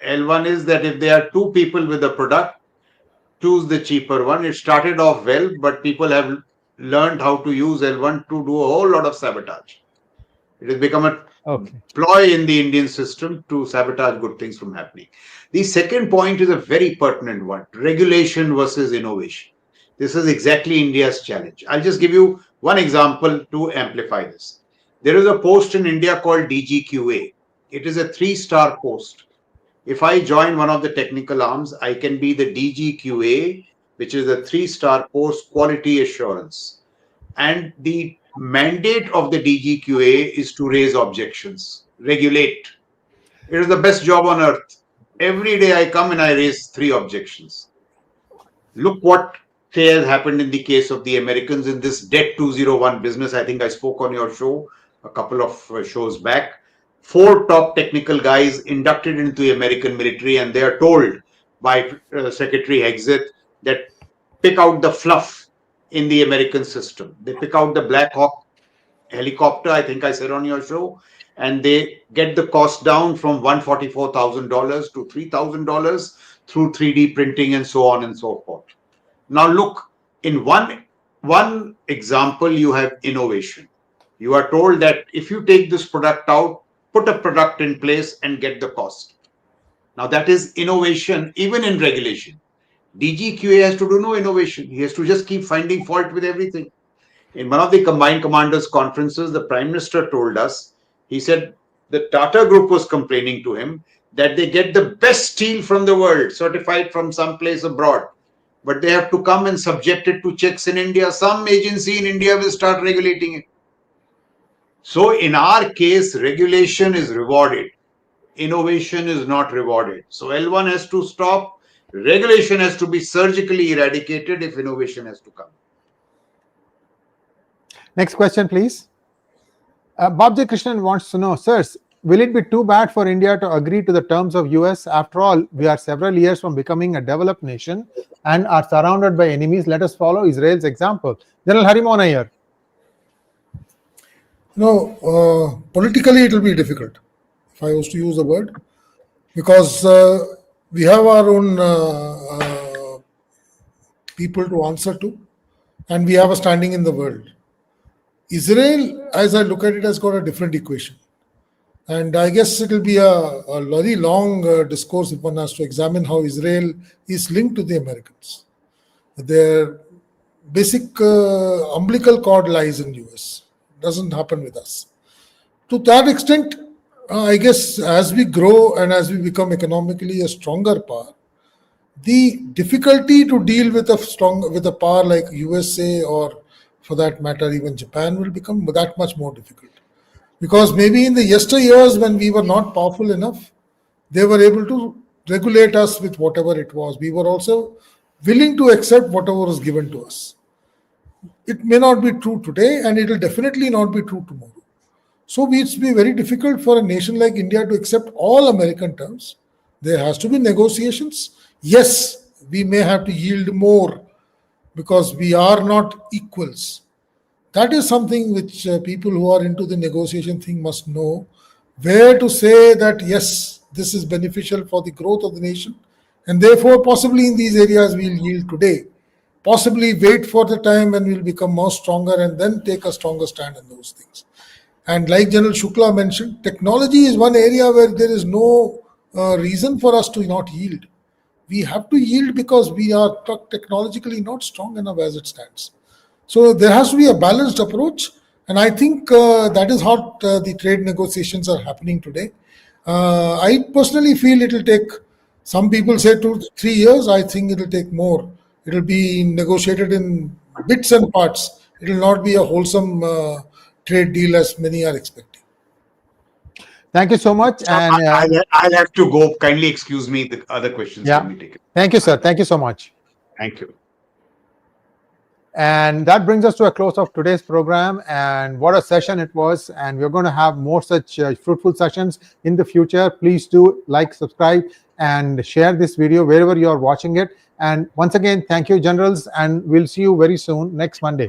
L1 is that if there are two people with a product, choose the cheaper one. It started off well, but people have learned how to use L1 to do a whole lot of sabotage. It has become a ploy in the Indian system to sabotage good things from happening. The second point is a very pertinent one: regulation versus innovation. This is exactly India's challenge. I'll just give you one example to amplify this. There is a post in India called DGQA. It is a 3-star post. If I join one of the technical arms, I can be the DGQA, which is a 3-star post quality assurance. And the mandate of the DGQA is to raise objections, regulate. It is the best job on earth. Every day I come and I raise 3 objections. Look what has happened in the case of the Americans in this Det 201 business. I think I spoke on your show a couple of shows back. 4 top technical guys inducted into the American military, and they are told by Secretary Hegseth that pick out the fluff in the American system. They pick out the Black Hawk helicopter, I think I said on your show, and they get the cost down from $144,000 to $3,000 through 3D printing and so on and so forth. Now look, in one example, you have innovation. You are told that if you take this product out, put a product in place and get the cost. Now that is innovation, even in regulation. DGQA has to do no innovation. He has to just keep finding fault with everything. In one of the combined commanders conferences, the Prime Minister told us, he said the Tata Group was complaining to him that they get the best steel from the world, certified from some place abroad, but they have to come and subject it to checks in India. Some agency in India will start regulating it. So in our case, regulation is rewarded. Innovation is not rewarded. So L1 has to stop. Regulation has to be surgically eradicated if innovation has to come. Next question, please. Bob J. Krishnan wants to know, sirs, will it be too bad for India to agree to the terms of US? After all, we are several years from becoming a developed nation and are surrounded by enemies. Let us follow Israel's example. General Harimohan Iyer. No, politically it will be difficult, if I was to use the word, because we have our own people to answer to, and we have a standing in the world. Israel, as I look at it, has got a different equation. And I guess it will be a very long discourse if one has to examine how Israel is linked to the Americans. Their basic umbilical cord lies in US. Doesn't happen with us. To that extent, I guess as we grow and as we become economically a stronger power, the difficulty to deal with a power like USA, or for that matter even Japan, will become that much more difficult. Because maybe in the yesteryears when we were not powerful enough, they were able to regulate us with whatever it was. We were also willing to accept whatever was given to us. It may not be true today, and it will definitely not be true tomorrow. So it's be very difficult for a nation like India to accept all American terms. There has to be negotiations. Yes, we may have to yield more because we are not equals. That is something which people who are into the negotiation thing must know, where to say that yes, this is beneficial for the growth of the nation, and therefore possibly in these areas we'll yield today, possibly wait for the time when we'll become more stronger and then take a stronger stand in those things. And like General Shukla mentioned, technology is one area where there is no reason for us to not yield. We have to yield because we are technologically not strong enough as it stands. So there has to be a balanced approach, and I think that is how the trade negotiations are happening today. I personally feel it will take, some people say 2-3 years, I think it will take more. It will be negotiated in bits and parts. It will not be a wholesome trade deal as many are expecting. Thank you so much. And I'll have to go. Kindly excuse me. The other questions can be taken. Thank you, sir. Thank you so much. Thank you. And that brings us to a close of today's program. And what a session it was. And we're going to have more such fruitful sessions in the future. Please do like, subscribe, and share this video wherever you are watching it. And once again, thank you, generals. And we'll see you very soon next Monday.